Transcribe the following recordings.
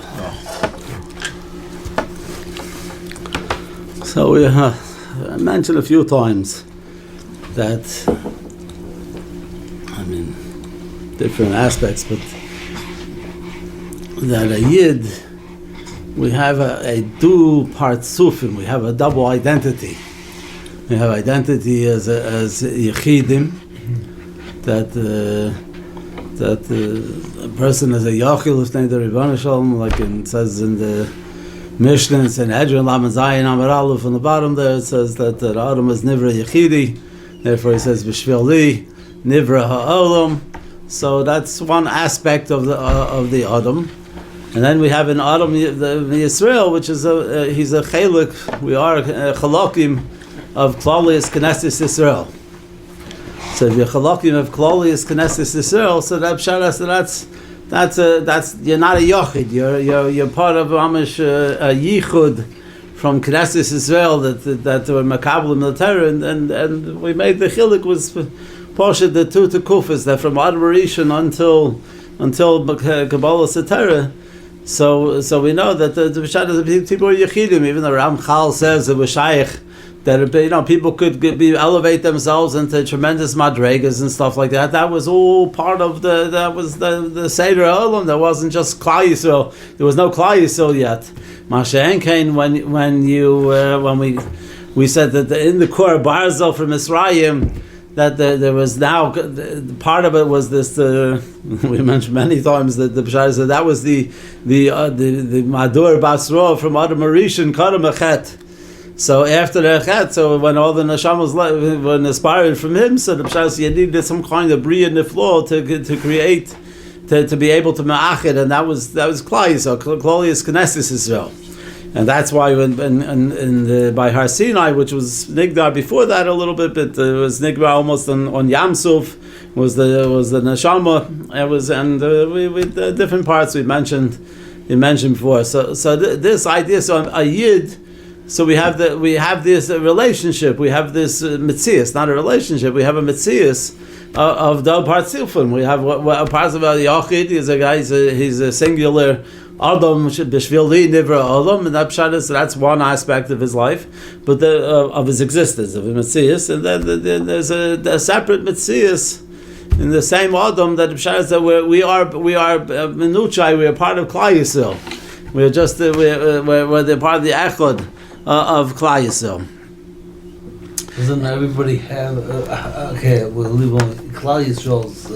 Yisrael. So we mentioned a few times that, different aspects, but that a Yid, we have a dual partsufim, we have a double identity. We have identity as Yechidim, that a person is a Yachil who's named the Rebbeinu Shalom, like it says in the Mishnah, it's in Edron Lamed Zayin Amar Aleph on the bottom there, it says that the Adam is Nivra Yechidi, therefore he says B'shvil Li, Nivra Ha'olam. So that's one aspect of the Adam. And then we have in Adam the Yisrael, which is he's a chalik. We are chalakim of Klalius Knesset Yisrael. So if you're chalakim of Klalius Knesset Yisrael, so that's you're not a yachid. You're part of Amish a yichud from Knesset Yisrael that were makablim the Torah, and we made the chiluk was Parshas the two tekufas that from Adam Rishon until Kabbalah Satara. So we know that the people are Yechidim. Even the Ramchal says it was Shaykh that people could elevate themselves into tremendous madregas and stuff like that. That was all part of the Seder Olam. There wasn't just Klal Yisrael. There was no Klal Yisrael yet. Masha'en Kain, when we said that in the Kor Barzel from Misrayim, that there was now part of it was this. We mentioned many times that the Pshar said that was the Madur Basra from Adam Rishon Kadam Echet. So after the Echet, so when all the Neshamos were inspired from him, so the Pshar said you needed some kind of Bria Niflo to create to be able to ma'achid, and that was Klal Yisrael, Klalius Knesset Yisrael. And that's why by Har Sinai, which was Nigdar before that a little bit, but it was Nigdar almost on Yam Suf, was the Neshama. It was, and we different parts we mentioned before. So this idea, so a Yid, so we have this relationship, we have this Metzias, not a relationship, we have a Metzias of the Partzilfim. We have what parts of the Yachid is a guy, he's a singular Adam b'shvil li nivra Adam, and that's one aspect of his life, but of his existence, of a Metzias, and then there's a separate Metzias in the same Adam that that we are Menuchai, we are part of Klal Yisrael. We are just we're the part of the Echad of Klal Yisrael. Doesn't everybody have we'll leave on Klal Yisrael's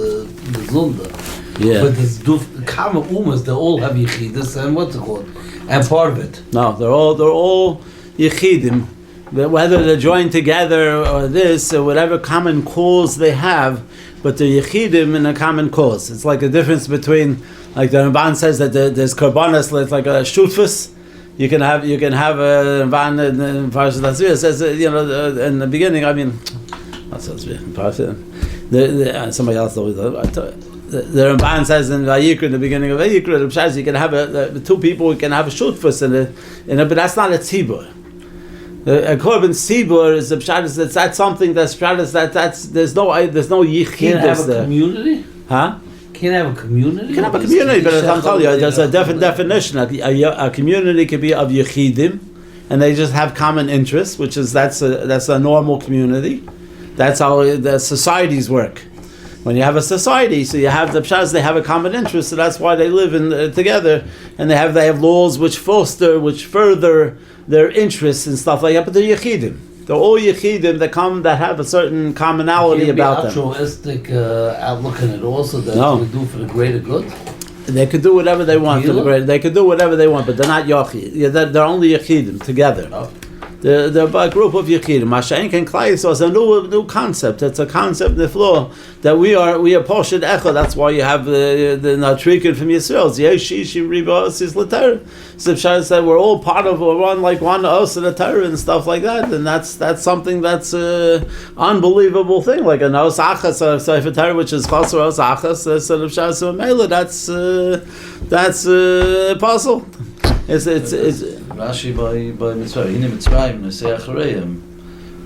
Zunda. Yeah. But this Kama Umas, they all have Yechidus and what's it called? And part of it. No, they're all Yechidim. Whether they're joined together or this or whatever common cause they have, but they're Yechidim in a common cause. It's like a difference between, like the Ramban says that there's Karbanas, it's like a Shutfus. You can have a Ramban in Parshas Ki Tisa says in the beginning. That's somebody else always. The Ramban says in Vayikra, in the beginning of Vayikra, you can have two people who can have a shutfus but that's not a tzibur. A korban tzibur is that's something that's there's no yichidus there. Can't have a community? Huh? Can't have a community? You can have a community, but I'm telling you, there's a different definition. A community could be of yechidim, and they just have common interests, which is that's a normal community. That's how the societies work. When you have a society, so you have the pshas, they have a common interest, so that's why they live together, and they have laws which further their interests and stuff like that. But they're yechidim. They're all yechidim that have a certain commonality about them. Altruistic outlook in it also that they do for the greater good. They could do whatever they want for the greater. They could do whatever they want, but they're not yachid. They're only yechidim together. Oh. They're a group of Yechidim. Masha'en Ken Klal Yisrael is a new concept. It's a concept in the floor that we are Poshet Echad. That's why you have the Natrikin from Yisrael. Yeshishi Ribos is L'Torah. So Pshar said we're all part of one Os and a Torah and stuff like that. And that's something that's unbelievable thing. Like an Os Achas, a Sefer Torah which is Chasar Os Achas. So Pshar said Mela, that's apostle. It's Rashi by Mitzrayim. Hine Mitzrayim Nesei Achareim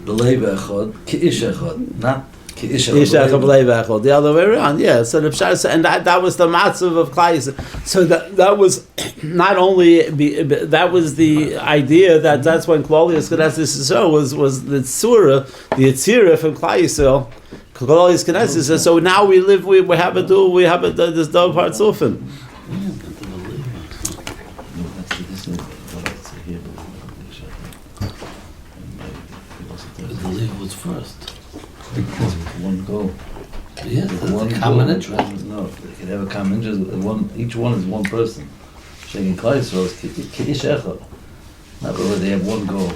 B'lei Echad K'ish Echad. Not The other way around, yeah. So the Pshar, and that was the matzav of Klai. So that was not only that was the idea that's when Klolius Knesses was the tzura, the Yetzirah from Klai Yisrael. Klolius Knesses. So now we have this dove parts often. Was first. One go. Yeah, one common interest. No, they can have a common interest. Each one is one person. Shaking Klai Yisrael is Kiddush Echad. Not where they have one go.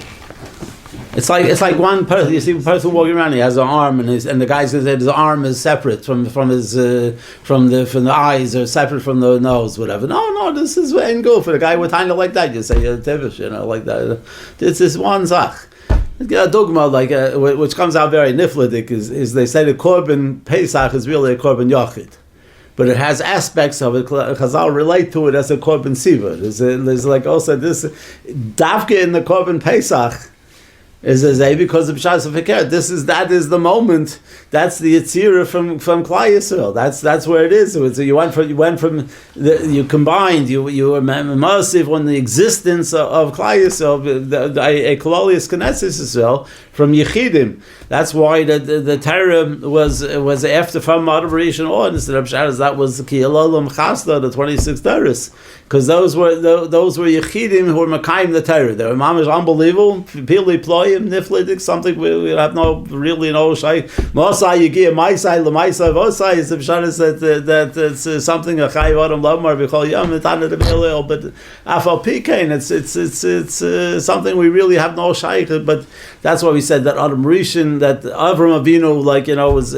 It's like one person. You see a person walking around. He has an arm, and the guy's going to say his arm is separate from the eyes, or separate from the nose, whatever. No, this is end go for the guy with kind of like that. You say Tevish, like that. This is one zach. A dogma which comes out very nifladik is they say the Korban Pesach is really a Korban Yachid, but it has aspects of it. Chazal relate to it as a Korban Siva. There's like also this Davke in the Korban Pesach is because of Pshas V'Ker. That is the moment. That's the Yetzirah from Klai Yisrael. That's where it is. So you combined. You were immersive on the existence of Klai Yisrael, a Klolius Knesses Yisrael from Yechidim. That's why the Torah was after from moderation on instead of Pshas. That was Ki Elolam Chasda, the 26th Torahs, because those were Yechidim who were Makayim the Torah. They were mamish unbelievable. Pili ployim niflidik, something we have no shay. Mosai Yigia Maisai Lamaisai Vosai is the Pshas that it's something a Chayiv Adam Lamar B'Chol Yom Etana de B'Hilel, but Afal Pikein it's something we really have no shay. But that's why we said that Adam Rishon, that Avram Avinu, was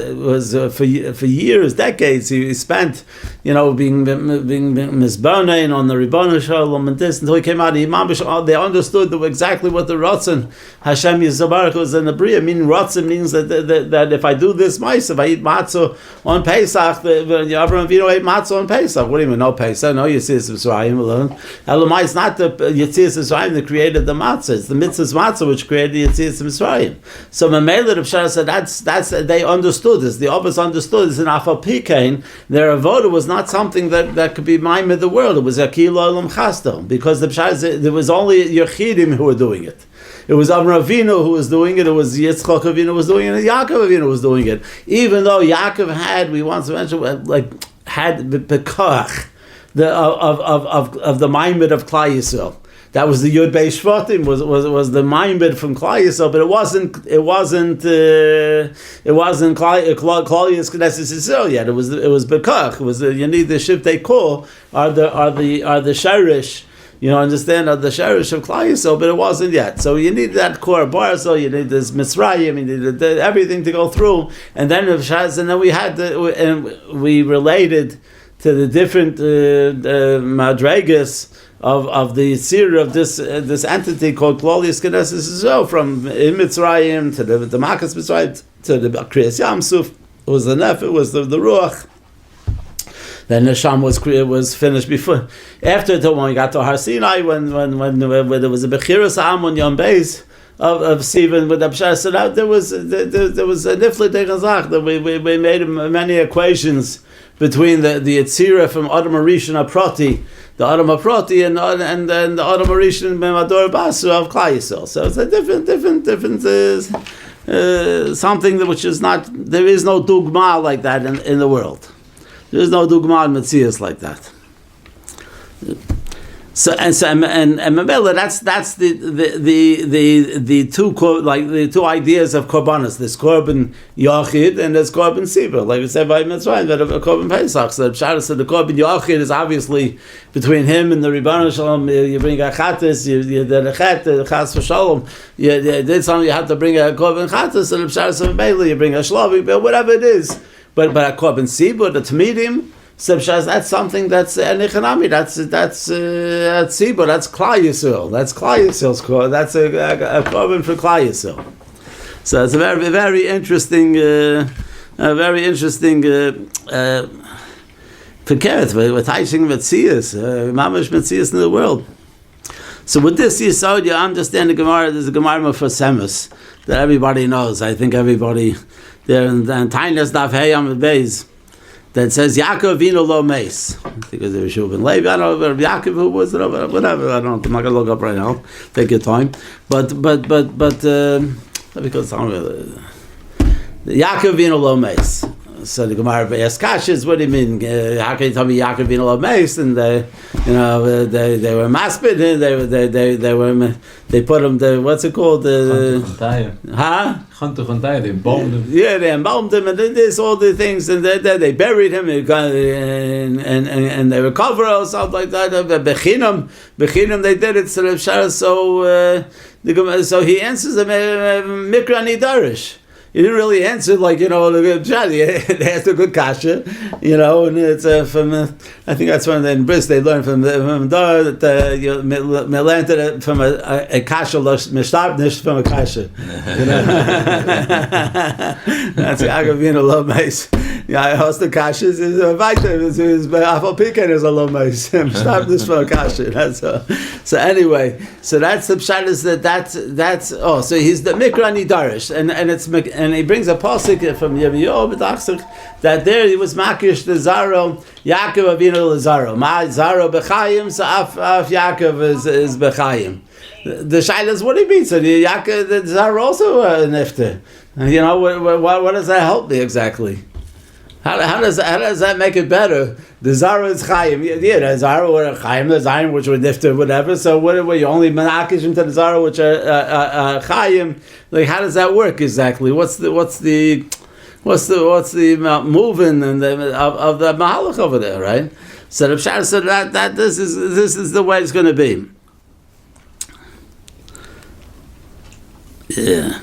for years, decades, he spent, being misbarnain on the Ribbon Shalom and this until he came out. They understood exactly what the Ratzon Hashem Yisrael was in the Bria. Meaning Ratzon means that if I do this mice, if I eat matzah on Pesach, Avram Avinu ate matzah on Pesach. What do you mean? No Pesach? No Yitzias Mitzrayim alone. Elamai, it's not the Yitzias Mitzrayim that created the matzah. It's the mitzvah's matzah which created the Yitzias Mitzrayim. So Mamela Rav Shara said that's they understood this. The others understood this. In Afal Pikein, their avoda was not something that could be mime of the world. It was Akil Olam Chasdo, because there was only Yechidim who were doing it. It was Avram Avinu who was doing it. It was Yitzchak Avinu who was doing it. And Yaakov Avinu was doing it. Even though Yaakov had the bekach of the maimed of Klai Yisrael. That was the Yud Beis Shvatim was the maimed from Klai Yisrael, but it wasn't Klolius Knesses Yisrael yet. It was bekach. It was you need the Shiftei Kol are the sherish. Understand the sherish of Klai Yisrael, but it wasn't yet. So you need that core bar. So you need this Mitzrayim. You need everything to go through, and then we had we related to the different madregas of the Yitzirah of this entity called Klolius Knesses Yisrael, from Mitzrayim to the Makas Mitzrayim to the Kriyas Yamsuf. It was the Nefesh, it was the Ruach. Then the Neshama was finished before. After when we got to Har Sinai, when there was a Bechiras Am on Yom Beis of Sivan with the Pshar, so there was a Nifle Degazach that we made many equations between the Yetzirah from Adam Rishon Aproti, the Adam Aproti, and the Adam Rishon Memador Basu of Klai Yisrael. So it's a different something which is not. There is no dogma like that in the world. There is no dogma in Metzias like that. So Mamela, that's the two ideas of korbanos. There's korban yachid and there's korban siva. Like we said by Mitzrayim, that a korban pesach. So the korban yachid is obviously between him and the Ribbon Shalom. You bring a chatas, you did a chas for shalom. You did something. You have to bring a korban chatas, and the psharas of Mamela, you bring a shlovi, but whatever it is. But a korban siva, the tamidim. So that's something that's an economy. That's Siba. That's Klai Yisrael. That's Klai Yisrael's core. That's a korban for Klai Yisrael. So it's a very very interesting, Pekeret. We're teaching Metzias, Mamash Metzias in the world. So with this Yisod, you understand the Gemara. There's a Gemara for Semis that everybody knows. I think everybody there in Tainas Daf Hey Amud Beis that says Yaakov Avinu lo meis. I think it was Reuben Levi. I don't know if Yaakov who was it, whatever. I don't know. I'm not gonna look up right now. Take your time. But let me go down with Yaakov Avinu lo meis. So the Gemara asks Kashas, what do you mean? How can you tell me Yaakov Avinu lo meis? And they were maspid. They put him to what's it called? They embalmed him. Yeah, they embalmed him, and there's all the things, and they buried him, and they recover or something like that. Bechinam, they did it. So he answers them Mikra Nidarish. He didn't really answer like, he asked a good kasha, and it's from, I think that's when in Bris they learned from Dor that from a kasha, mishtabnish from a kasha. That's Yaakov Avinu lo meis. I host the kashas is a vitamin, is Afal Piken is a lo meis. Mishtabnish from a kasha. So anyway, so that's the pshat is that's so he's the Mikra Nidarish, and he brings a pasuk from Yirmiyahu b'Dachsich that there he was makish the Zaro Yaakov Avinu l'Zaro. My Zaro b'Chayim, so af Yaakov is b'Chayim. The shaila is what do you mean? So the Yaakov the Zaro also nifter. What does that help me exactly? How does that make it better? The Zara is Chaim. Yeah, the Zara were Chaim, the Zion which were Nifter, whatever. So what were you only Menakish into the Zara which are Chaim? Like how does that work exactly? What's the moving and of the Mahalach over there, right? So the Pshat said that this is the way it's going to be. Yeah.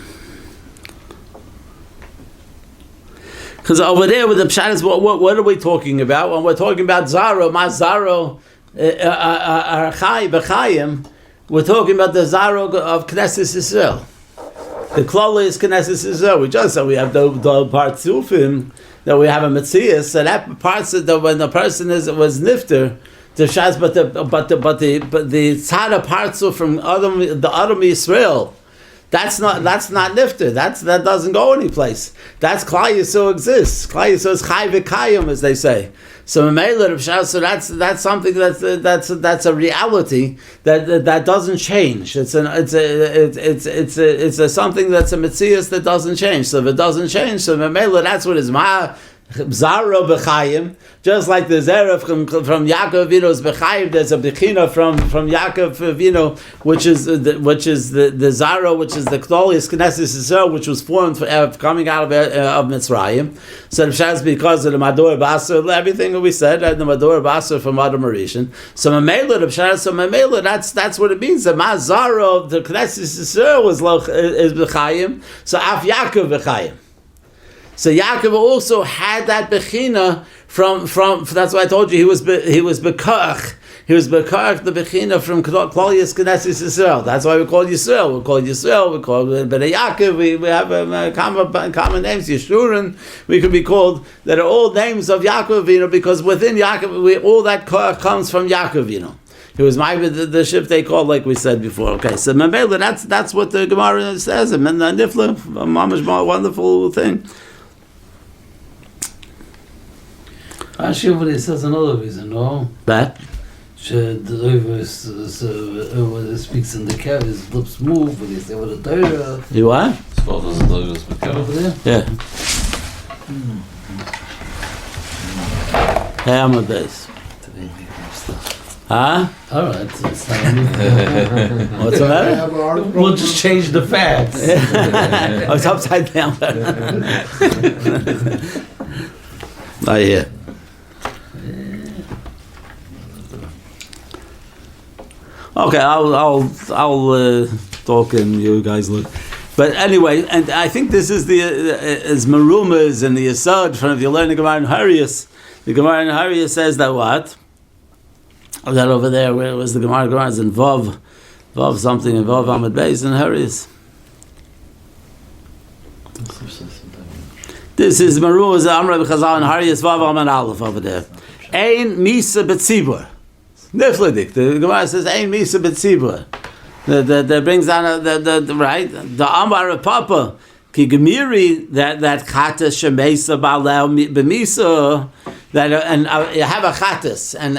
Because over there with the pshat is what are we talking about? When we're talking about Zaro, Ma Zaro, Archai B'Chayim, we're talking about the Zaro of Knesset Yisrael. The Klala is Knesset Yisrael. We just said we have the part Tzufim, that we have a Metzias, so that part that when the person was Nifter, the Shaz, but the Tzara Partzu from the Adam Yisrael. That's not nifter. That doesn't go anyplace. That's Klal Yisrael exists. Klal Yisrael is Chai v'Kayim, as they say. So so that's something that's a reality that doesn't change. It's something that's a metzias that doesn't change. So if it doesn't change, so that's what is ma. Zara b'Chayim, just like the Zera from Yaakov Avinu's b'Chayim, there's a Bechina from Yaakov Avinu, which is the Zara, which is the Ktolius Knesset Yisrael, which was formed coming out of Mitzrayim. So the Pshat is because of the Madur Basar, everything that we said, and the Madur Basar from Adam Marishan. So Mamela, the Pshat, that's what it means. The Ma Zara of the Knesset Yisrael is b'Chayim. So Af Yaakov b'Chayim. So Yaakov also had that bechina from that's why I told you he was bekach. He was bekach the bechina from Klal Knesset Yisrael. That's why we call Yisrael. We call Bnei Yaakov. We have common names. Yeshurin. We could be called that are all names of Yaakov, because within Yaakov all that koach comes from Yaakov. He was the ship they called, like we said before. Okay, so Mamela, that's what the Gemara says. And Nifla, a mamash wonderful thing. Shiur says another reason, no? That? The river speaks in the cave, his lips move, but he says, what a Torah. You what? Over there? Yeah. Hey, I'm with this. Huh? Alright, so it's not What's the matter? We'll just change the facts. Oh, it's upside down. Oh, yeah. Okay, I'll talk and you guys look. But anyway, and I think this is as Marumas and the Yesod from if you learn the Gemara in Harius. The Gemara in Harius says that what? That over there, where was the Gemara? Gemara is in Vav something, in Vav Amud Beis in Harius. This is Marumas Amra b'Chazal in Harius Vav Amud Aleph over there. Ein Misa B'Tzibur. Niflidik. The Gemara says, "Ein misa b'tzibur." That brings down the right. The Amar Papa Ki gemiri that chatas shemesa balel b'misa, that you have a chatas and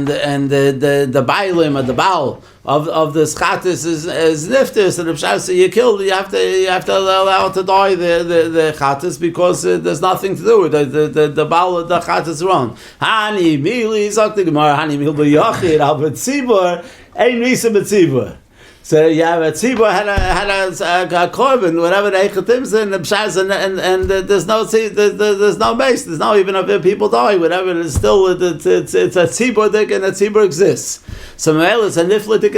the bailim or the baal of this chatas is niftis, and so you have to allow it to die the chatas because there's nothing to do with it. The baal of the chatas is wrong. Hani mili zok the gemara hani mil b'yachid al b'tzibur ein misa b'tzibur. So you have a tzibur had a korban, whatever the echatim and the pshaz, and there's no base, there's no even if people die, whatever, it's still it's a tzibur dik, and a tzibur exists. So it's a niflitik.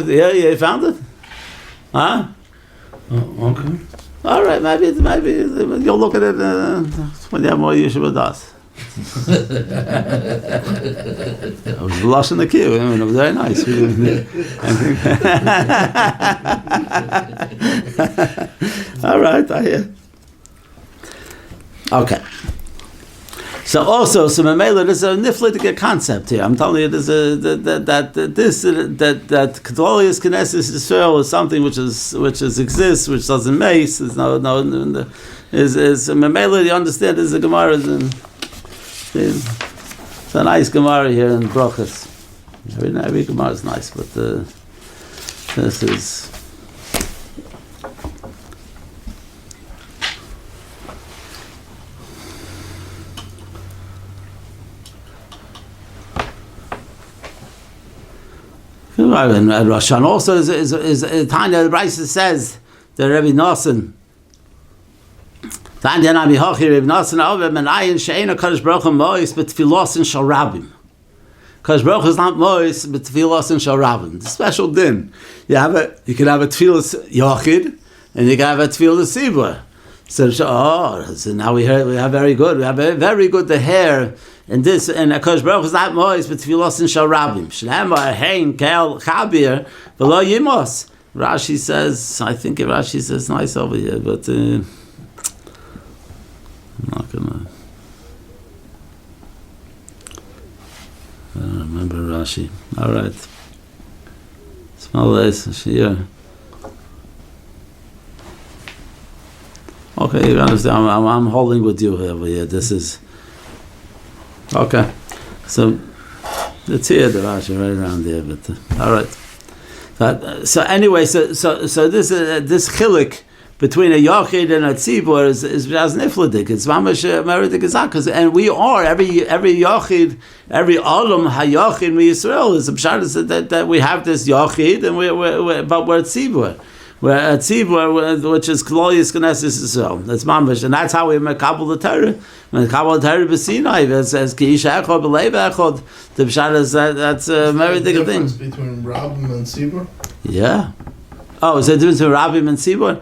Yeah, you found it, huh? Oh, okay. All right, maybe you'll look at it when you have more yeshiva das. I was lost in the queue. I mean, it was very nice. All right, I hear. Okay. So also, Mamela, there's a niflitic concept here. I'm telling you, there's that Kedolius Knesses Israel is something which exists, which doesn't mace. There's no is Mamela. You understand? There's a Gemara It's a nice Gemara here in Brochus. Every Gemara is nice, but this is. And Rashan also is Tanya Brisa says that Rabbi Nosson. Tanya Nami Hochi Rabbi Nosson Over Menayin Sheina Kadosh Baruch Hu Mois but Tfilosin Shal Rabim. Kadosh Baruch Hu is not Mois but Tfilosin Shal Rabim. It's a special din. You can have a Tfilos Yochid and you can have a Tfilos Sibur. So now we have very good. We have very good the hair. And this, and Akash Baruch is not Mois, but Tfilosin Shal Rabim. Shlemar Hein Kel Chabir V'lo Yimos. Rashi says, I think Rashi says nice over here, but I'm not gonna. I don't remember Rashi. All right. Small less Shiur. Okay, you understand. I'm holding with you over here. This is. Okay, so it's here the Rashi right around there, but all right. So anyway, so this chilik between a yochid and a tzibur is nifladik. It's mamash meridik zakas, and we are every yochid, every olam hayochid mi Yisrael is a pshat that we have this yochid, and but we're tzibur. We're a tzibur, which is Klolius Knesses Yisrael. That's mamash, and that's how we makabel the Torah. Makabel the Torah b'sinai, it says ki ish echad b'lei echad. The pshat is that's a very big thing. Difference between Rabbim and Tzibur? Yeah. Oh, is there a difference between Rabbim and Tzibur?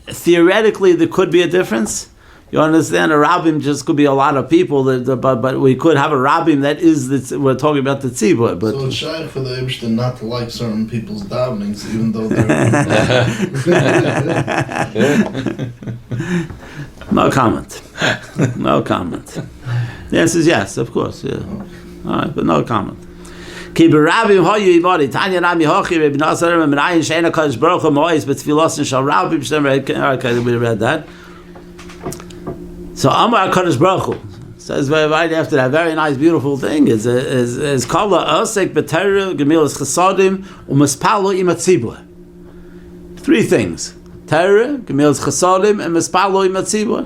Theoretically, there could be a difference. You understand? A Rabbim just could be a lot of people, but we could have a Rabbim that is we're talking about the Tzibur. But so it's shy for the Eibishter not to like certain people's davenings, even though they're. No comment. No comment. The answer is yes, of course. Yeah. All right, but no comment. Ki b'Rabbim hoyu ibadi Tanya Nami Hochi Rabbi Nosson Menayin Sheina Kadosh Baruch Hu Mois but Tfilosin Shal Rabbim. Okay, we read that. So Amar Kadosh Baruch Hu says right after that very nice, beautiful thing is Kala Osek B'Torah Gemilas Chasadim U'Mispalo Im HaTzibur. Three things: Torah, Gemilas Chasadim, and Mispalo Im HaTzibur.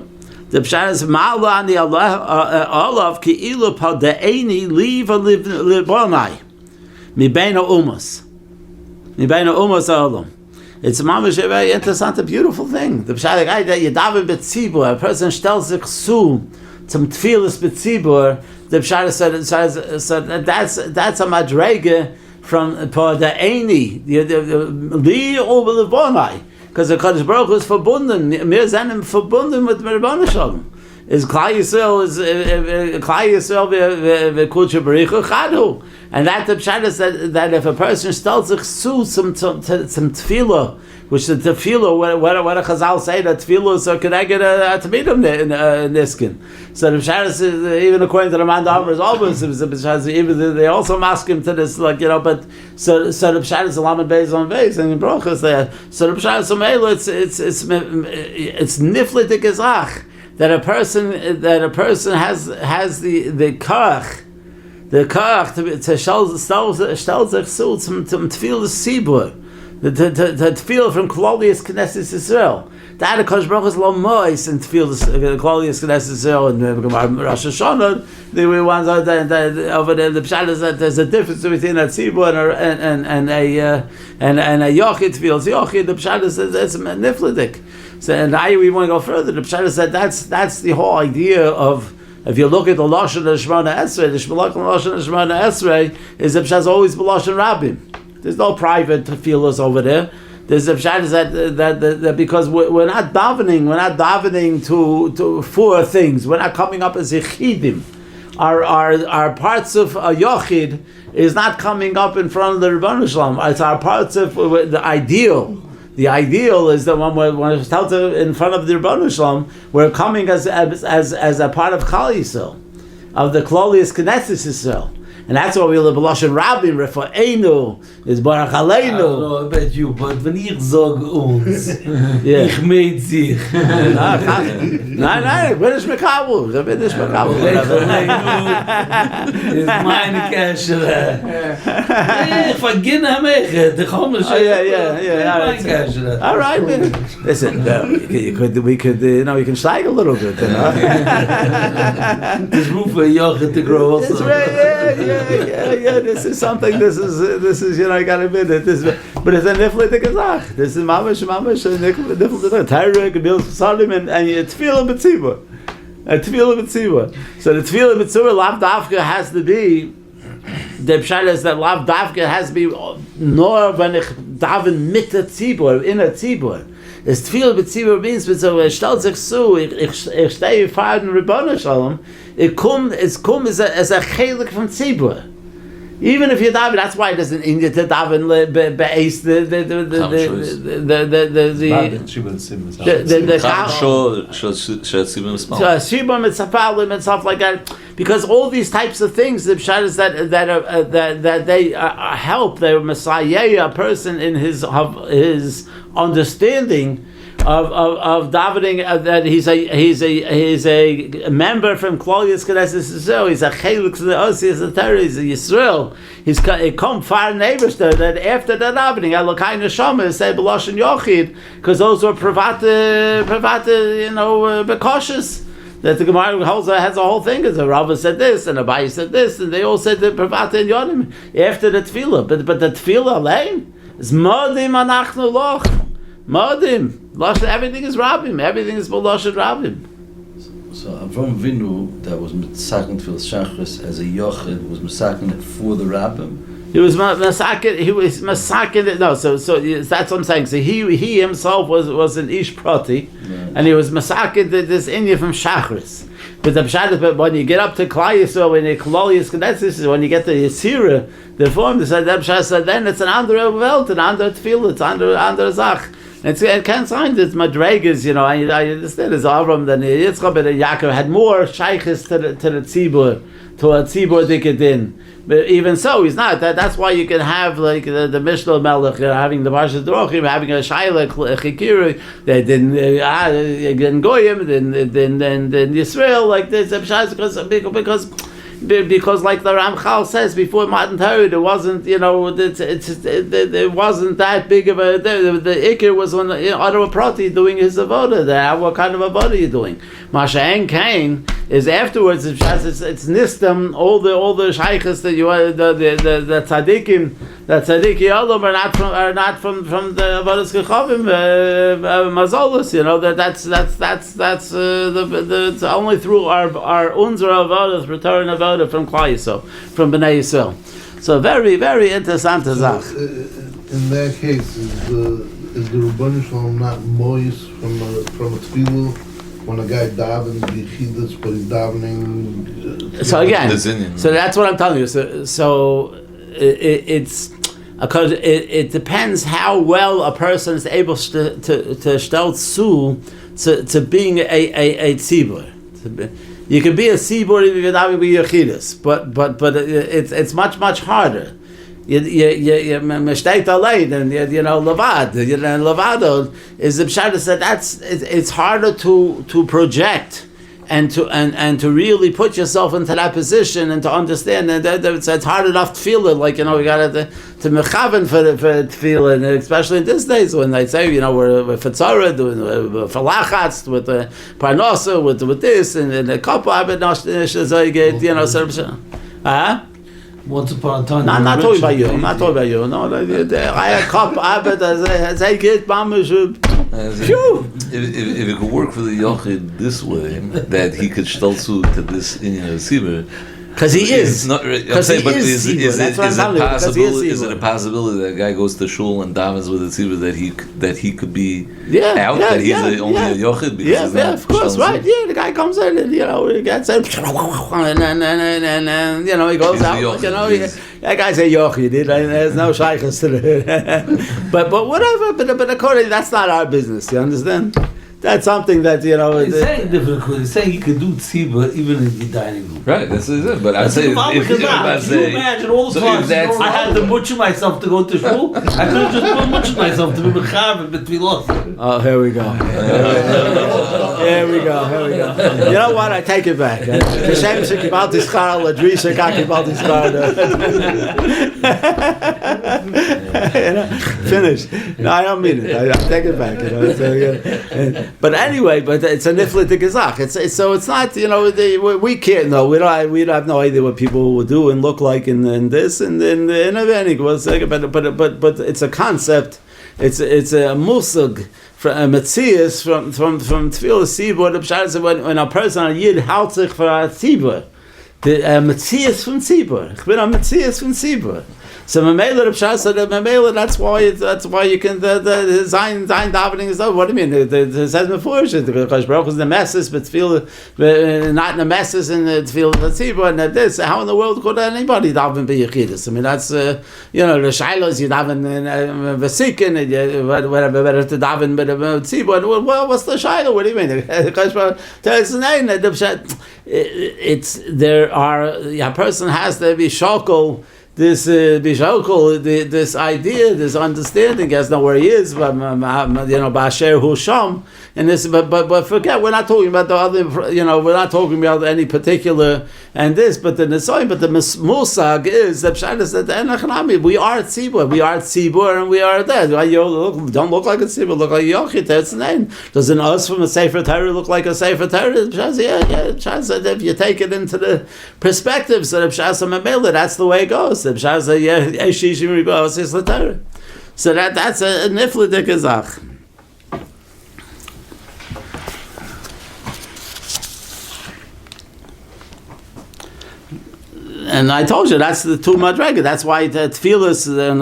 The pshat is Ma'ala Ani Olav Ki Ilu Padeini Liv Libonai Mibeina Umas Olam. It's mamish a very interesting, beautiful thing. The pshat guy that you daven b'tzibur, a person stellt sich zu zum tfilas b'tzibur. The pshat says that's a madrege from Padeini Li Libonai. Because the Kadosh Baruch Hu is verbunden, wir sind verbunden mit Rebbeinu Shalom. is Klal Yisrael is Klal Yisrael v'Kudsha Barichu Chadu, and that the pshat is that if a person stellt sich zu some tefillah, which the tefillah, what a Chazal say that tefillah so can I get a tamidim niskin? So the pshat is even according to the man Amr is always even they also mask him to this but so the pshat is a lamed beis on beis and in brachas there. So the pshat is it's niflitik ezach. That a person has the karach to stell sich zu zum tefil des Sibur, the tefil from Klolius Knesset Yisrael. That a Kosh Baruch is lo mois and tefil Klolius Knesset Yisrael and Rosh Hashanah. The ones over there, the pshat is that there's a difference between a Sibur and a Yochid tefil. Yochid, the pshat is it's niflidik. So, and now we want to go further. The pshat is that that's the whole idea of, if you look at the Lashon of Shemona Esrei, the Lashon of Shemona Esrei is the pshat is always B'Lashon Rabbim. There's no private feelers over there. There's the pshat is that because we're not davening to four things. We're not coming up as Yechidim. Our parts of a Yochid is not coming up in front of the Rebbeinu Shalom. It's our parts of the ideal. The ideal is that when we're held in front of the Rebbeinu Shalom, we're coming as a part of Klal Yisrael, of the Klolius Knesset Yisrael. And that's why we live B'Lashon Rabbim, Refo'einu, is Baruch Aleinu. I don't know about you, but when ich sag uns, ich meid sich. Nein, bin ich mekabel. Ist meine Kashle. Ich verginn am Echet, ich komme schon. Yeah. All right, listen, we could you can steig a little bit, This roof for Yochid to grow also. That's right, yeah. This is something. This is I gotta admit it. But it's a niflitik azach. This is mamash a niflitik Torah, Gemil Salim, and tefillah b'tzibur. So the tefillah b'tzibur lav dafka has to be. The pshat is that lav dafka has to be nor when ich daven mit a tzibur in a tzibur. Das tefillah b'tzibur means so stellt sich zu. Ich stehe vor den Rebbeinu Shalom. It's come as a chelik from tzibur. Even if you daven, that's why it doesn't in you to daven be'ez the shibur mitzapalim and stuff like that. Because all these types of things, the pshat is that they help the Messiah, a person in his understanding of davening, that he's a member from Klolius Knesset Yisrael. He's a cheluk to the Osias of Torah. He's a Yisrael. He's come far neighbors there. That after the davening, Elokai Neshama is said B'Lashon Yochid, because those were private, bekoshes. That the Gemara has a whole thing. The Rava said this, and Abaye said this, and they all said the private and Yonim after the tefillah. But the tefillah alone is Modim Anachnu Loch. Modim. Everything is Rabbim. Everything is B'Lashon Rabbim. So Avram Avinu, that was Mitzaken Tefillah Shachris as a Yochid, was Mitzaken it for the Rabbim. He was masakin. He was masakin. No, so that's what I'm saying. So he himself was an ish prati, and he was masakin this India from Shachris. But the pshat is, but when you get up to Klal Yisrael, when you Klolius Knesset, when you get to Yisira, the form, the pshat said then it's an andere welt, an andere tefillah, it's andere zach. It can't find it's madregas, I understand it's Avram than Yitzchak, but Yaakov had more shaykhis to the tzibur, to a tzibur dikadin. But even so, he's not. That's why you can have like the Mishnah Melech having the Parshas Drochim, having a Shaila Chikiru. They didn't goyim, then Yisrael like this. Because like the Ramchal says before Matan Torah, there wasn't it wasn't that big of a the Iker was on Otto Prati doing his avoda. What kind of avoda are you doing? Masha En Kain is afterwards. It's nistam all the shaykhs that you are the tzaddikim. That tzaddik Yalom are not from the avodas kechavim mazolus. That's only through our unzer avodas return avodah from Klal Yisrael, from Bnei Yisrael. So very, very interesting zach. In that case, is the Rebbeinu Shalom not moist from a tefillah when a guy davens the Yechidus, but he's davening. So again, Indian. so that's what I'm telling you. So it's because it depends how well a person is able to stell zu to being a tzibur. You can be a tzibur if you're not be Yechidus, but it's much harder. You mistake allein, and levad. And levado is the pshat that it's harder to project and to really put yourself into that position and to understand, and it's hard enough to feel it. Like we got to mechaven for feel it, especially in these days when they say we're for tzara, doing for lachatz, with the parnasa, with this and the couple abed Once upon a time. No, I'm not talking about you. I'm not talking about you. No, I had a cup abed as I get mamish. If it could work for the Yochid this way, that he could stelzu to this Inyan Sibur. Because he is. Because he is. Is it a possibility that a guy goes to shul and davens with a tzibur that he could be out, that he's only a yochid? Yeah, of course, right. Yeah, the guy comes in and he gets in, and he goes out. That guy's a yochid. There's no shaykhs to it. But whatever. But according, that's not our business. You understand? That's something that He's saying difficult. He's saying you could do tzibur even in the dining room. Right, that's what it is. But I'm saying, if you imagine all the times I had to butcher myself to go to shul, I could have just butchered myself to be mechav between us. Oh, here we go. Here we go. You know what? I take it back. Hashem shekibal tischar, ladrisha kakibal tischar. Finish. No, I don't mean it. I take it back. But anyway, it's a niflit gezach. So it's not, we can't know. We don't have no idea what people will do and look like in this and in everything. But it's a concept. It's a musag, a metzias from tefillah sibur. The pshat is when a person, a yid, haltzich for a tzibur. The metzias from tzibur. Ich bin a metzias from tzibur. So Mamela Pshas said Mamela, that's why you can the Zayin davening is over. What do you mean? It says before the Kosh Baruch is the messes, but feel not in the messes and the feel the tzibur and this. How in the world could anybody daven be Yechidus? I mean that's the shaylos you daven vesikin and whatever better to daven but tzibur. Well, what's the shaylo? What do you mean? Kosh Baruch tells the name that it's there are a person has to be shokol. This this idea, this understanding, he has know where he is, Ba'asher Hu Sham, and this, but forget, we're not talking about the other, we're not talking about any particular and this, but the Nisoim, but the Musag is the Pshat is that we are Tzibur, and we are there. Don't look like a Tzibur, look like a Yochid. That's the name. Doesn't us from a Sefer Torah look like a Sefer Torah? Pshat said if you take it into the perspective, so the Pshat said that's the way it goes. The Pshat said so that's a nifla de gezach. And I told you that's the two madrega. That's why the tefillas in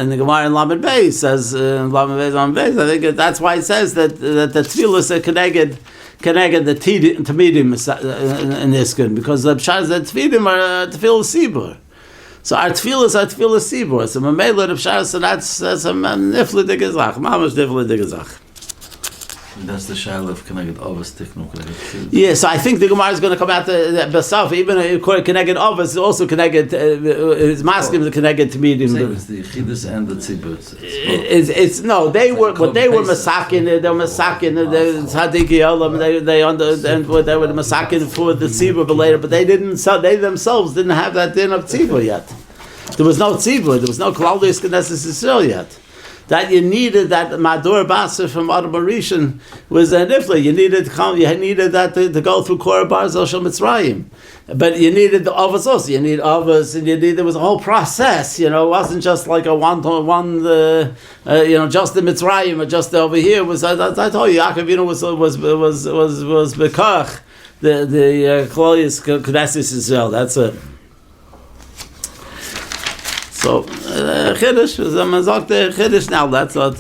the Gemara in Lamed Beis says Lamed Beis on Beis. I think that's why it says that the tefillas are connected the tamidim in Iskin, because the pshas that tefillim are tefillas sibur. So our tefillas are tefillas sibur. So mamela the pshas, so that's a nifla de gezach, mamash nifla de gezach. That's the shaila of connected ovas tiknu. Yeah, so I think the Gemara is going to come out the Basaf, even connected ovas is also connected. It's masking the connected to medium. It's the Yechidus and the Tzibur. It's no, they were masakin. They were masakin. The Tzadiki Olam. They were masakin for the Tzibur, but later, but they themselves didn't have that din of Tzibur yet. There was no Tzibur. There was no Klaudis Knesset Yisrael yet. That you needed that Madur Basar from Adam Rishon was a nifla. You needed that to go through Korah Barzel Shel Mitzrayim, but you needed the avos also. You need avos, and there was a whole process. It wasn't just like a one, just the Mitzrayim or just over here. I told you, Yaakov was bekach the Klolius Knesset Yisrael. That's it. So Chiddush, man sagt Chiddush now. That's all.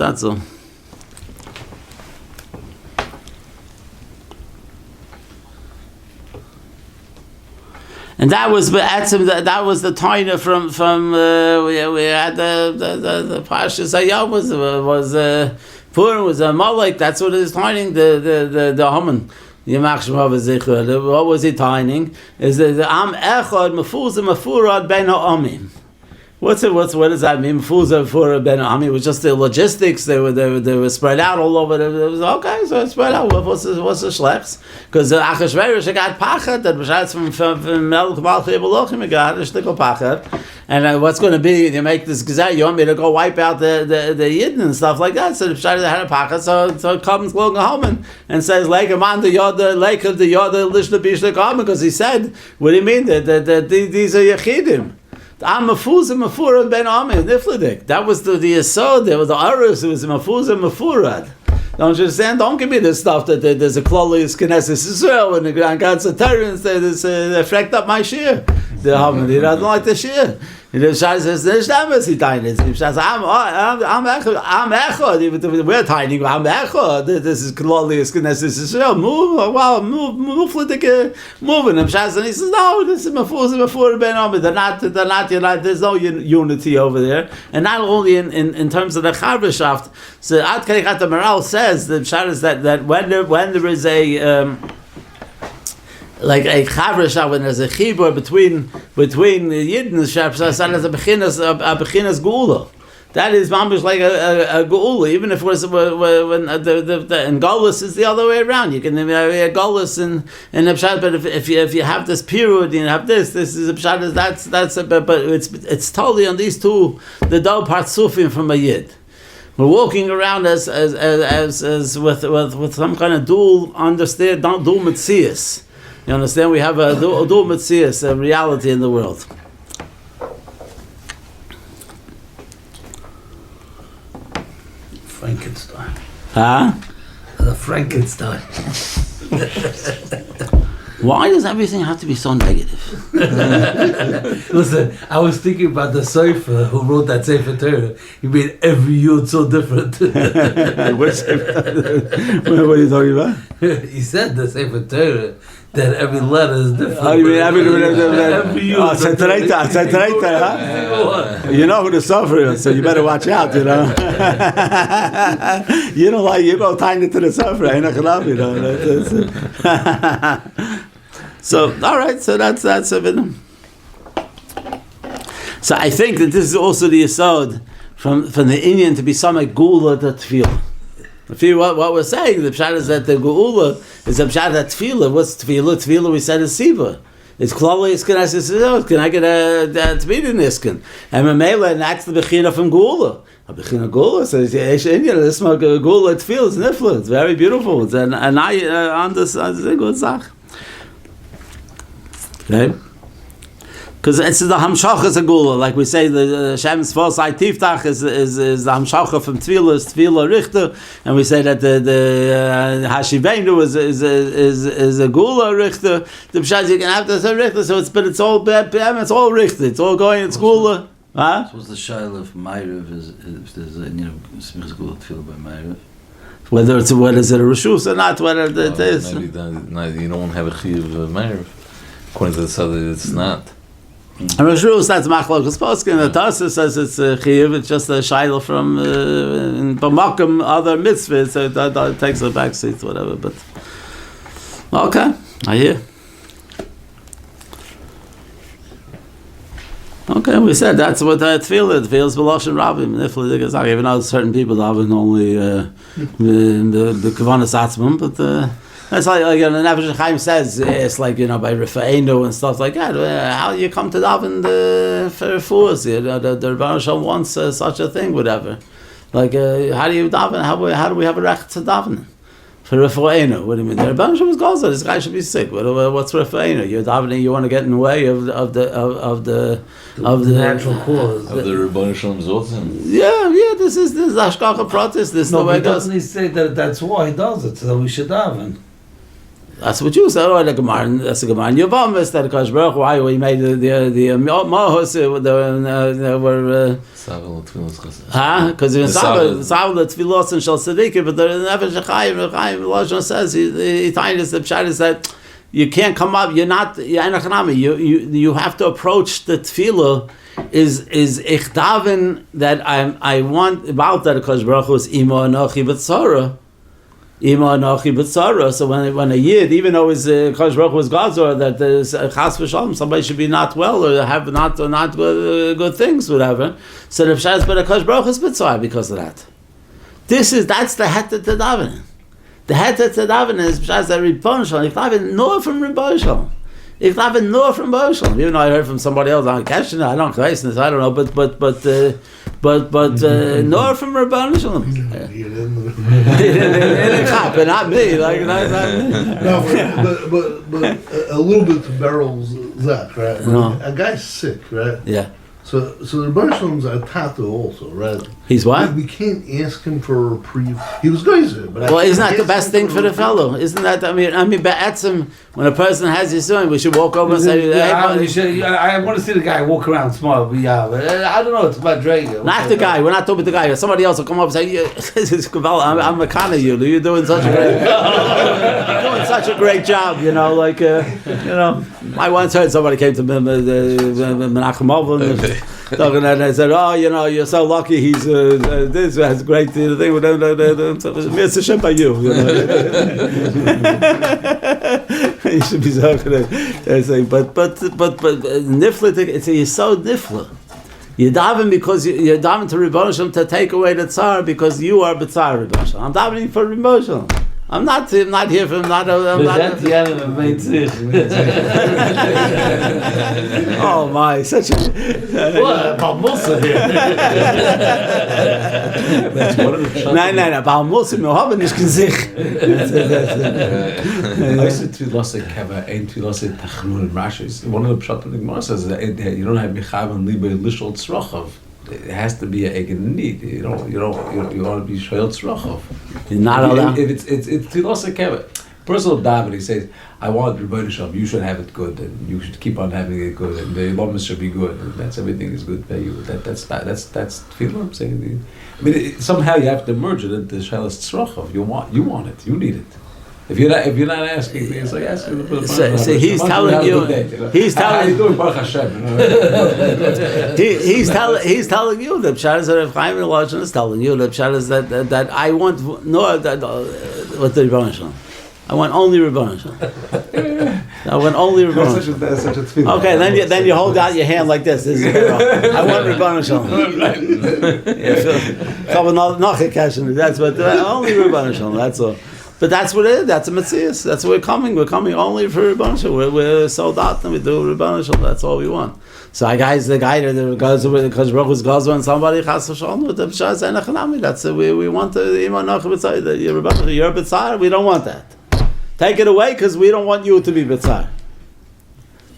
And that was the taina from we had the Parshas Ayah was Purim was a Malek. That's what it's tining the Haman. What was he tining? Is the Am Echad Mefurad Ben Ha'amim. What does that mean? Mefuzah Ben Ha'amim. It was just the logistics. They were spread out all over. It was okay. So it's spread out. What's the shleps? Because the Achashverosh got pachat that was from Melech Malchei Belochim. He got a shtickle pachat. And what's going to be? You make this gazette. You want me to go wipe out the Yidden and stuff like that? So the Pshat had a pachat. So it comes along Haman and says like a man the Yoda like of the Yoda Lishna Bishna Haman, because he said, what do you mean that these are Yechidim? I'm Mefuzah Mefurad Ben Amir Nifladik. That was the Yesod. There was the Arus. It was Mefuzah Mefurad. Don't you understand? Don't give me this stuff that there's a Klolius Knesset Israel and the Grand Consultarians that affect up my Shiur. He doesn't like the Shiur. He says, "There's Shabbos." He tines. He says, "I'm Echad." We're tining. I'm Echad. This is Klolius Knesset Israel. Move for the moving. And he says, "No, this is Mefuzah Ben Amir. They're not. There's no unity over there." And not only in terms of the Chavreshaft. So Ad Keichat the Maral says the Pshat is that when there is a like a chavresha, when there's a chibur between the Yidden, as a bechinas geula. That is mamish like a geula, even if it was when and Golus is the other way around. You can have a Golus and a pshat, but if you have this period, you have this is a pshat. But it's totally on these two the do partsufim from a Yid. We're walking around as with some kind of dual metzias. You understand? We have a dual metzias, a reality in the world. Frankenstein. Huh? The Frankenstein. Why does everything have to be so negative? Listen, I was thinking about the Sefer who wrote that Sefer Torah. He made every yud so different. What are you talking about? He said the Sefer Torah that every letter is different. Oh, you mean every yud? Oh, huh? You know who the Sefer is, so you better watch out. You know. You don't like you go tying it to the Sefer. You know. So all right, so that's a bit. So I think that this is also the yesod from the Indian to be some gula to tefillah. What we're saying, the pshat is that the geula is a pshat that tefillah. What's tefillah? Tefillah we said is siva. It's klali iskan. Can I get a tefillah niskan? And Mamela, and that's the bechina from geula. A bechina geula says yesh Indian. This is geula tefillah. It's nifla. It's very beautiful. It's and I on this a good zach. Okay. Because it's the hamshacha is a gula, like we say the Shem's false eye tiftach is the hamshacha from tefillah richter, and we say that the hashivenu is a gula richter. The pshat you can have to say richter, so it's all richter, it's all going, it's gula. Huh? So what's the shaila of Ma'ariv is if there's a smichas gula tefillah by Ma'ariv? Whether it's a reshus or not, whether it is. Maybe you don't have a chiyuv of Ma'ariv. According to the Sadeh, it's not. And Rishus, that's Machlokes Poskin. The Tarsus says it's chiyuv. It's just a shaila from B'makom other mitzvahs, so that takes a back seat, whatever. But okay, I hear. Okay, we said that's what tefillah feels. B'loshen Rabbim. Even though certain people have only the Kavanas Atzmim, but. It's like the Nefesh Chaim says, it's like, by Rifa'enu and stuff like that. How you come to daven for refuahs? The Rebbeinu Shalom wants such a thing, whatever. Like, how do you daven? How do we have a recht to daven? For Rifa'enu, what do you mean? The Rebbeinu Shalom goes, this guy should be sick. What's Rifa'enu? You're davening, you want to get in the way of the natural cause. Of the Rebbeinu Shalom Zotzim. Yeah, this is Ashkacha protest, this is the way it goes. Doesn't he say that that's why he does it, so we should daven? That's what you said. Oh, the Gemara. That's the Gemara. Yavam is that Kadosh Baruch Hu, why we made the Mahos were because in Savel the Tfilos and Shal Tzaddik, but the Nefesh Chaim Lashon says he tied us the pshat is that you can't come up. You have to approach the tefillah. Is ich daven that I want about that because Baruch Hu is Imo Anochi B'Tzara. So when a Yid, even though his Kodesh Baruch Hu is Gazor, that there's Chas v'Shalom, somebody should be not well or have not good things, whatever. So the Pshat is, but the Kodesh Baruch Hu is B'Tzara because of that. That's the Heter to daven. The Heter to daven is Pshat that Ribbon Shalom. Ich daven nur from Ribbon Shalom. Ich daven nur from Ribbon Shalom. Even though I heard from somebody else, I don't know, but nor from Rabban Shalom. But not me. Not me. No, but a little bit to Beryl's that, right? No. A guy's sick, right? Yeah. So the Rabban Shalom's a tattoo also, right? He's what? We can't ask him for a pre. He was geyser, but well, isn't that the best thing for the fellow? Isn't that? I mean, Ba'atzim, when a person has his son, we should walk over and say, "Hey, I want to see the guy walk around smile." But I don't know. It's about Drago. Not the guy. We're not talking about the guy. Somebody else will come up and say, "I'm a kind of you. You're doing such a great job." I once heard somebody came to Menachem Ovin. Talking and I said, "Oh, you're so lucky. He's this has great thing. It's a shame by you. You should be so good." But nifla. It's a yesod nifla. You daven because you're daven to Rebbeinu Shalom to take away the tsar because you are b'tzar Rebbeinu Shalom. I'm davening for Rebbeinu Shalom. I'm not here from oh my, such a Baal Musa here. No, Baal Musa, wir haben nicht gesehen. One of the pshat in the Gemara says that you don't have michav and libe lishol tzrochav. It has to be a egin need. You want to be shoyel tzrochav. You're not allowed. If it's tfilos keva. Personal davening says, I want Rebbeinu Shalom, you should have it good, and you should keep on having it good, and the Imamis should be good, and that's everything is good by you. That's tefillah. I'm saying. I mean, somehow you have to merge it into shalos tzrochav. You want it. You need it. If you're not asking me, it's like asking the so he's telling you. He's telling you. He's telling you the pshat is that Rav Chaim Elazar is telling you the pshat is that I want what the Rebbeinu Shalom. I want only Rebbeinu Shalom. I want only Rebbeinu Shalom. Okay, then you hold out your hand like this. This is I want Rebbeinu Shalom. That's what only Rebbeinu Shalom. That's all. But that's what it is. That's a Metzias. That's what we're coming. We're coming only for Rebbeinu Shalom. We're sold out and we do Rebbeinu Shalom. That's all we want. So the guy that goes with because Baruch Hu's goes on somebody Chas v'Shalom with the Pshas Enachanami. That's we want the Iman Nach B'Tzar. You're B'Tzar. We don't want that. Take it away because we don't want you to be B'Tzar.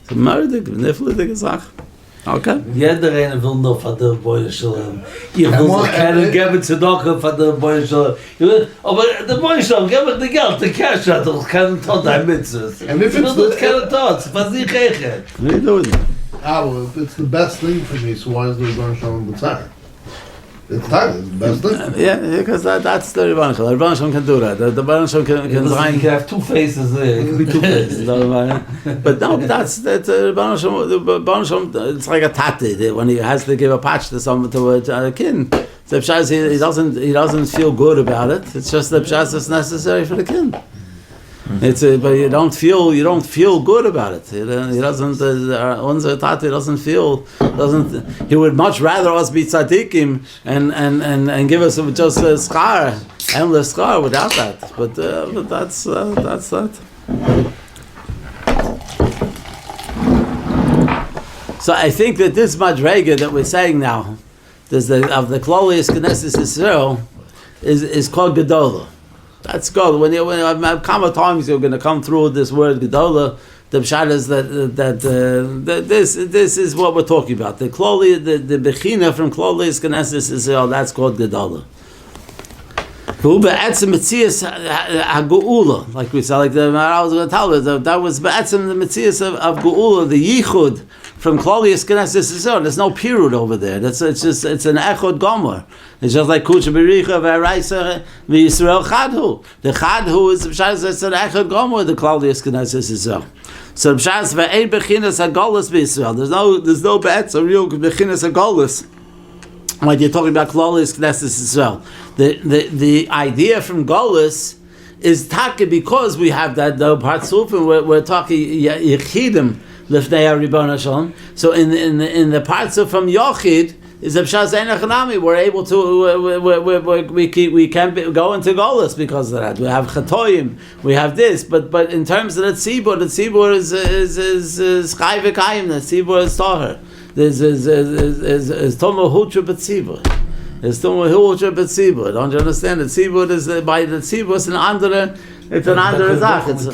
So Merdik, Niflidik Zach. Okay. Jedereen wil nog van de Rebbeinu Shalom. Je wil keinen geben zu danken van de Rebbeinu Shalom. Aber de Rebbeinu Shalom, gib mir de geld, de cash, doch keinen Tod ein Mitzvahs. And if it's the keinen Tod, was ich eiche. What are you doing? If it's the best thing for me, so why is the Rebbeinu Shalom B'Tzar? It's the best thing. Yeah, because that's the Rebbeinu Shalom. The Rebbeinu Shalom can do that. The Rebbeinu Shalom can You can have two faces there. It can be two faces. But no, that's the Rebbeinu Shalom. The Rebbeinu Shalom, it's like a tati when he has to give a patch to someone to a kin. The pshas he doesn't feel good about it. It's just the pshas that's necessary for the kin. It's but you don't feel good about it. He doesn't. Unser Tati doesn't feel. He would much rather us be tzaddikim and give us just a schar, endless schar without that. But that's that. So I think that this madrega that we're saying now, of the Klolius Knesset Yisrael, is called Gedolah. That's good. When come times you're going to come through this word Gedolah, the pshat is that this is what we're talking about. The Kloli, the Bechina from Klolius Knesset Yisrael, that's called Gedolah. Like we said, like I was going to tell you, that was Be'etzim the Metzias of Geula, the Yichud from Klolius Knesset Yisrael. There's no period over there. It's an echod gomer. It's just like Kucha Bericha v'Araisa v'Yisrael Chadhu. The Chadhu is it's an echod gomer. The Klolius Knesset Yisrael. So B'shas v'ein bechinas hagolus b'Yisrael. There's no bets of real bechinas hagolus. When you're talking about Klolius Knesset Yisrael, the idea from Golus is taka because we have that partsuf and we're talking yichidim lifnei Ribbon Shalom. So in the partsuf from Yochid is Abshaz Einachanami. We're able to we can go into Golus because of that. We have Chatoyim, we have this, but in terms of the tzibur is chai v'kayim. The tzibur is tahor. Is Tomo Hutra Betzibur. It's Tomo Hutra Betzibur. Don't you understand? The Tzibur is by the Tzibur is an andere. It's an andere Zach. It's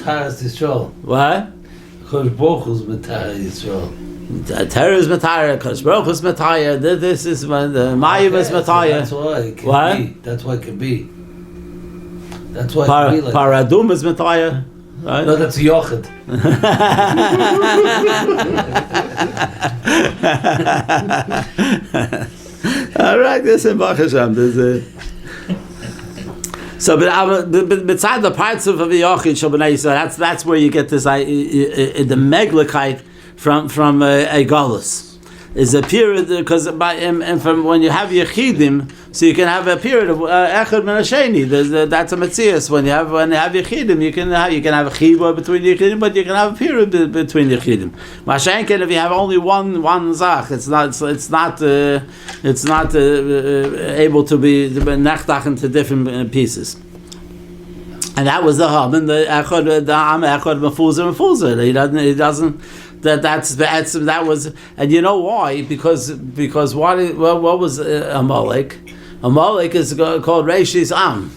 what? Because Baruch is Matar Yisrael. Terror is Matar. Because Baruch is Matar. This is Mayim is Matar. That's why. It can What? be. That's why it can be. That's why it can be like Paradum is Matar. Right? No, that's a Yochid. All right, this is Baruch Hashem. So, but beside the parts of the Yochid Shabbat Yisrael, that's where you get this the Meglikite from a Golus. Is a period because and from when you have Yechidim, so you can have a period of Echad Menasheni. That's a Metzias. When you have Yechidim, you can have a Chibur between Yechidim, but you can have a period between Yechidim. Mashenken, if you have only one Zach, it's not able to be nechtach into different pieces. And that was the hum and the Echad Mefuzah. He doesn't. That was, and you know why? Because what was Amalek? Amalek is called Reishis Am.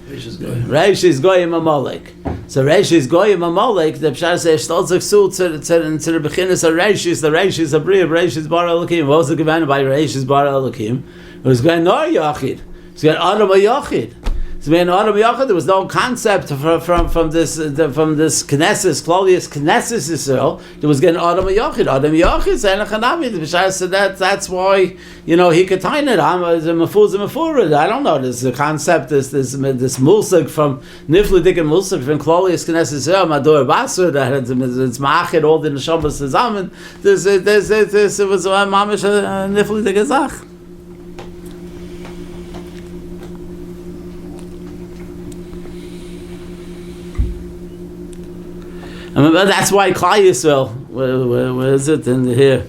Reishis Goyim Amalek. So Reishis Goyim Amalek. The Pshar says Shtolzak Su to the beginners of Reishis. The Reishis Abriya Reishis Bar Elokim. What was the command by Reishis Bar Elokim? It was going Nor Yachid. It was going Adam Yachid. So in Adam Yachid, there was no concept from this Knesset, Klolius Knesset Yisrael. There was getting Adam Yachid. Adam Yachid, so that's why he could tie it. I'm a mefuzah. I don't know. This the concept. This mulsig from Niflidik and mulsig from Klolius Knesset Yisrael. Madur Basur that it's ma'achid all the neshamas zusammen. This was mamish Niflidik Zach. That's why Klal Yisrael, where is it in here?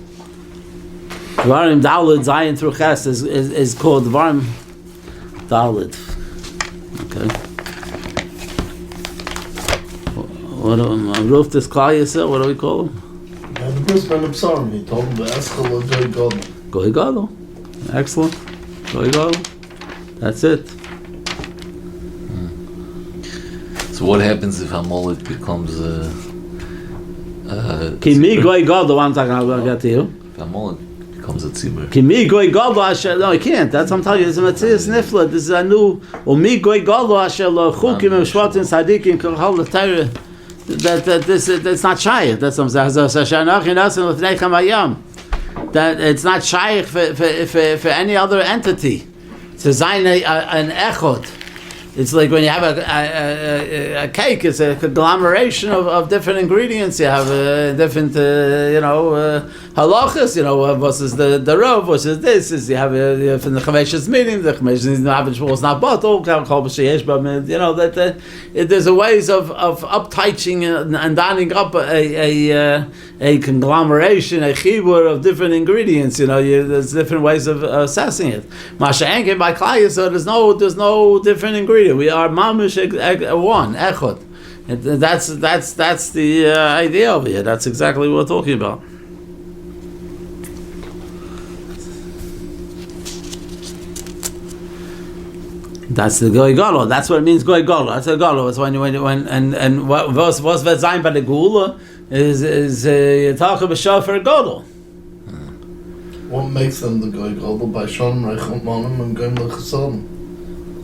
Dvarim Daled Zayin through Ches is called Dvarim Daled. Okay. What Ruf this Klal Yisrael? What do we call him? The Brisbane of Psalm, he told him the Eschel of Goy Gadol. Goy Gadol. Excellent. Goy Gadol. That's it. So what happens if Amalek becomes Kimi Goy Gadol, I'm talking about, I'll get to you. If Amalek becomes a tzibur. Kimi Goy Gadol Asher, no, he can't. That's what I'm telling you. This is a Matthias Nifla. This is a new, Mi Goy Gadol Asher, Chukim, Shvatim, Sadikim, Kol the Torah. That's not shaykh. That's what I'm saying. That it's not shaykh for any other entity. It's a zayin an echod. It's like when you have a cake. It's a conglomeration of different ingredients. You have different halachas. Versus the rov versus this. Is you have from the chamesh's meaning. The chamesh's is not bottle. That there's a ways of uptouching and donning up a conglomeration, a chibur of different ingredients. There's different ways of assessing it. Masha Enke by Klal, so there's no different ingredient. We are mamish one echod. That's the idea over here. That's exactly what we're talking about. That's the goy galo. That's what it means. Goy galo. That's a galo. It's when and what was zayin by the gula is you talk about shofar gadol. What makes them the goy gadol? By shon reichot manim and goyim lechasadim.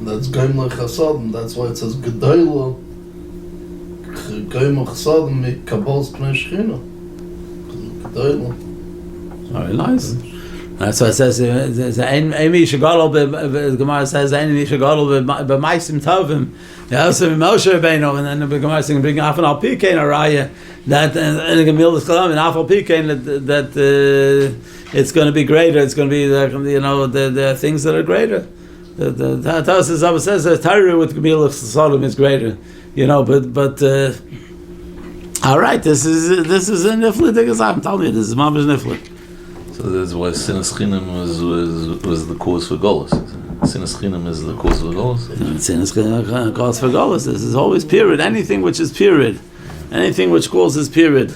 That's goyim lechasadim. That's why it says gedoyla. Goyim lechasadim mi kabbal's pnei shechina. Gedoyla. Very nice. That's why it says, Amy Shagadol, the Gemara says, Amy Shagadol, B'maisim Tovim, Yosef Moshe Rabbeinu, and then the Gemara saying, bring Afan al Pikein Araya, that in the Gemilus Kalam, in Afal Pikein, that it's going to be greater, it's going to be, the things that are greater. The Tassas says, the Torah with Gemilus Sodom is greater, but all right, this is a Niflit, I'm telling you, this is Mamash Niflit. So that's why Sinas Chinam was the cause for Golos. Sinas Chinam is the cause for Golos. Sinas Chinam cause for Golos. This is always period. Anything which is period, anything which causes period.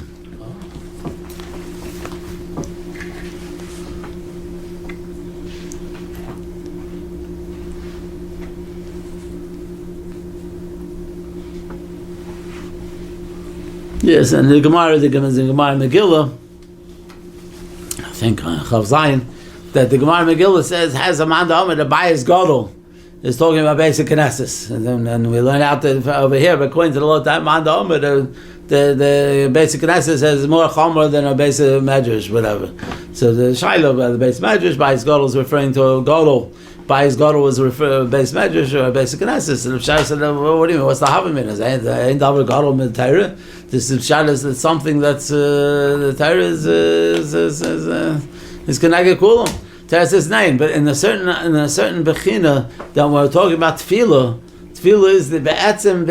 Yes, and the Gemara Megillah. I think Chav Zayin, that the Gemara Megillah says has a man da'amid a bias gadol is talking about basic Knesses, and we learn out that over here, but according to the law, that man da'amid the basic Knesses has more chomer than a basic Medrash, whatever. So the Shiloh by the basic Medrash, bias gadol is referring to a gadol. Bias gadol was referring to a basic Medrash or a basic Knesses. And the Shai said, well, what do you mean? What's the havim in it? Ain't davar gadol mit Torah? This is something that's the Torah is Keneged Kulam. Torah says name, but in a certain bechina that we're talking about tefillah. Tefillah is the be'atzim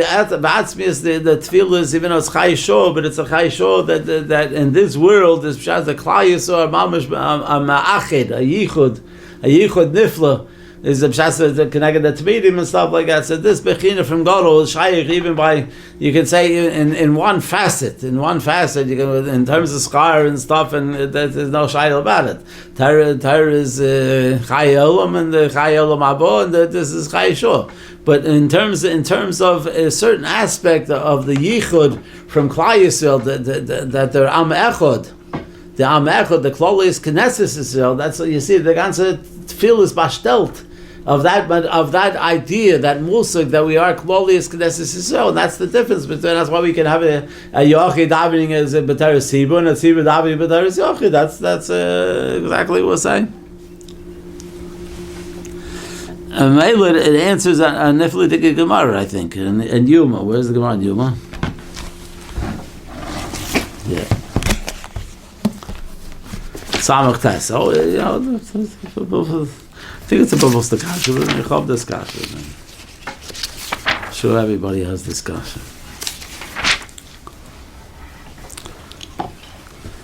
is the tefillah is even though it's Chai Shor, but it's a Chai Shor that in this world is b'shas the Klal Yisrael mamash a ma'achid, a yichud nifla. Is the Pshas the Keneged the Tmidim and stuff like that. So this Bechina from Gadol is Shaykh even by, you can say in one facet. In one facet, you can, in terms of Schar and stuff, and there's no Shaykh about it. Torah is Chai Olam and the Chai Olam Abo, and this is Chai Shor. But in terms of a certain aspect of the Yichud from Klal Yisrael, that they're Am Echod. The Am Echod, the Klolius Knesses Yisrael, that's what you see, the ganze Tefillah is Bashtelt. Of that idea, that musig that we are klolius knesses Yisrael, and that's the difference between. That's why we can have a yochid davening as a b'teres sibur and a sibur davening b'teres yochid. That's exactly what we're saying. And it answers a niflidik Gemara, I think, and Yuma. Where's the Gemara in Yuma? Yeah. Samach Tes. I think it's a bubble discussion. I hope discussion. I'm sure everybody has discussion.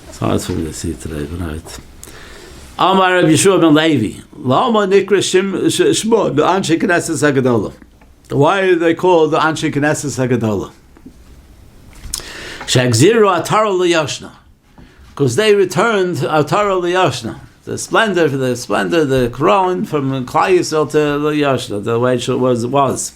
It's hard for me to see today, but alright. Amar Rabbi Yeshua ben Levi. Lama nikra shmo the Anshe Knesses Hagadolah. Why are they called the Anshe Knesses Hagadolah? Shagziru Atara L'Yoshna. Because they returned Atara L'Yoshna. The splendor, the crown from Klal Yisrael to the Yoshna, the way it was.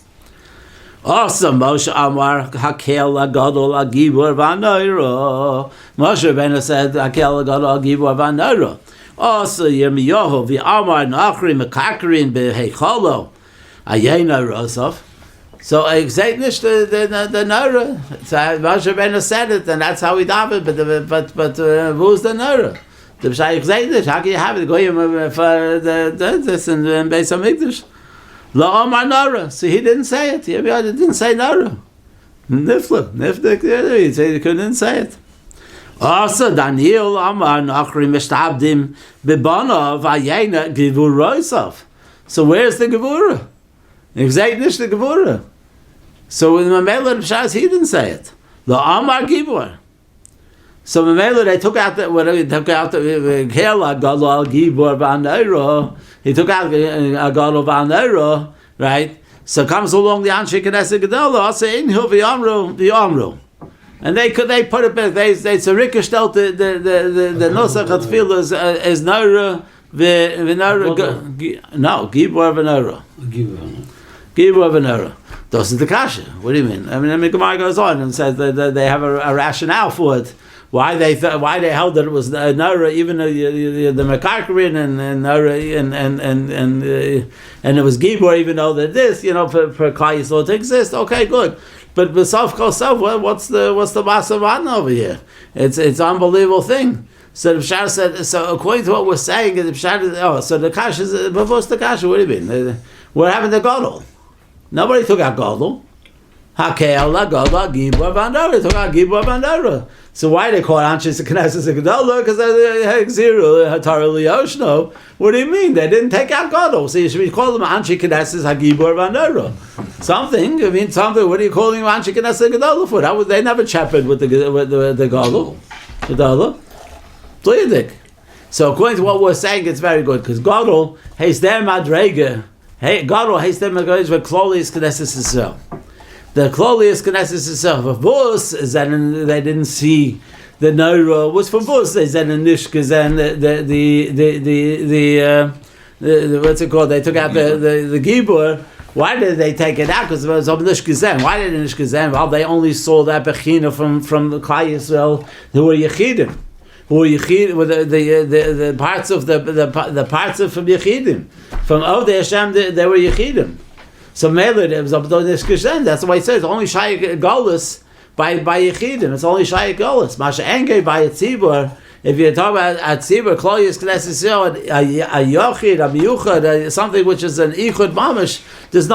Also, Moshe Amar Hakel Agadol Agibur V'Anoiro. Moshe Rabbeinu said Hakel Agadol Agibur V'Anoiro. Also, Yirmiyahu V'Amar Nachri Mekakrin B'Heicholo Ayena Rosov. So exactly the Nora. Moshe Rabbeinu said it, and that's how we davened. But who's the Nora? The B'shayich Zaydish, how can you have it? Go for this in Beis HaMikdash. La Omar Nora. So he didn't say it. He didn't say Nora. Nifla. He said he couldn't say it. Also, Daniel Amar Nachri Mishtabdim Bibana Vayena Givur Roisov. So where's the Gevura? Exactly the Gevura. So in the Mamela B'shas, he didn't say it. La Amar Givur. So Mamela, they took out the Kela Gadol Gibor V'Anoiro. He took out Gadol V'Anoiro, right? So comes along the Anshe Knesset Gedolah. Also Inhu V'Yamru. And they put it back. They Tzarika stelt the Nosach Hatfilah is Noira V'Noira. No, Gibor V'Noira. Gibor V'Noira. This is the kasha. What do you mean? I mean, Gemara goes on and says that they have a rationale for it. Why they held that it was Nara, even the Mekakarin and it was Gibor, even though that this, for Klal Yisrael to exist. Okay, good. But b'sof kol sof, what's the Masavan over here? It's an unbelievable thing. So the Pshat said, so according to what we're saying, the Pshat is, so the Kasha is, but what's the Kasha? What do you mean? What happened to Gadol? Nobody took out Gadol. Hakel la Gadol Gibor Bandara took out Gibor Bandara. So why they call Anshis Knesses a Gadol? Because they had zero Hatar Liyoshno. What do you mean? They didn't take out Gadol. So you should call them Anshis Knesses Hagibor Bandara. Something. I mean something. What are you calling Anshis Knesses Gadol for? That was, they never chappered with the Gadol. Gadol. So according to what we're saying, it's very good because Gadol has their madrega. Hey, Gadol has their madrega with Klolius Knesses itself. The Klolius Knesses itself. Of Bus is that they didn't see the Neuro was for Bus. They said in Nishka and the what's it called? They took out the Gibor. Why did they take it out? Because it was of Nishka. Why did Nishka? Well, they only saw that Bechina from the Klai Yisrael who were Yechidim. Who Yechid with the parts of the parts of from Yechidim, from Ovdei Hashem they were Yechidim. So Mele it was Abdul Nishkashen. That's why it says only Shayik Golus by Yechidim. It's only Shayik Golus. Masha Enge by a Tzibur. If you talk about a Tzibur, Kloyus Knesses a Yochid, a Miyuchad, something which is an Ichud Mamish. There's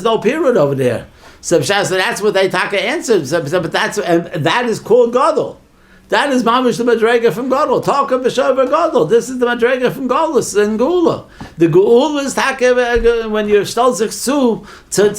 no period over there. So that's what they taka answered. But that is called Gadol. That is mamish the madrega from Gadol. Talk of B'Shover Gadol. This is the madrega from Golus and Geula. The Geula is taka when you're stolzik zu to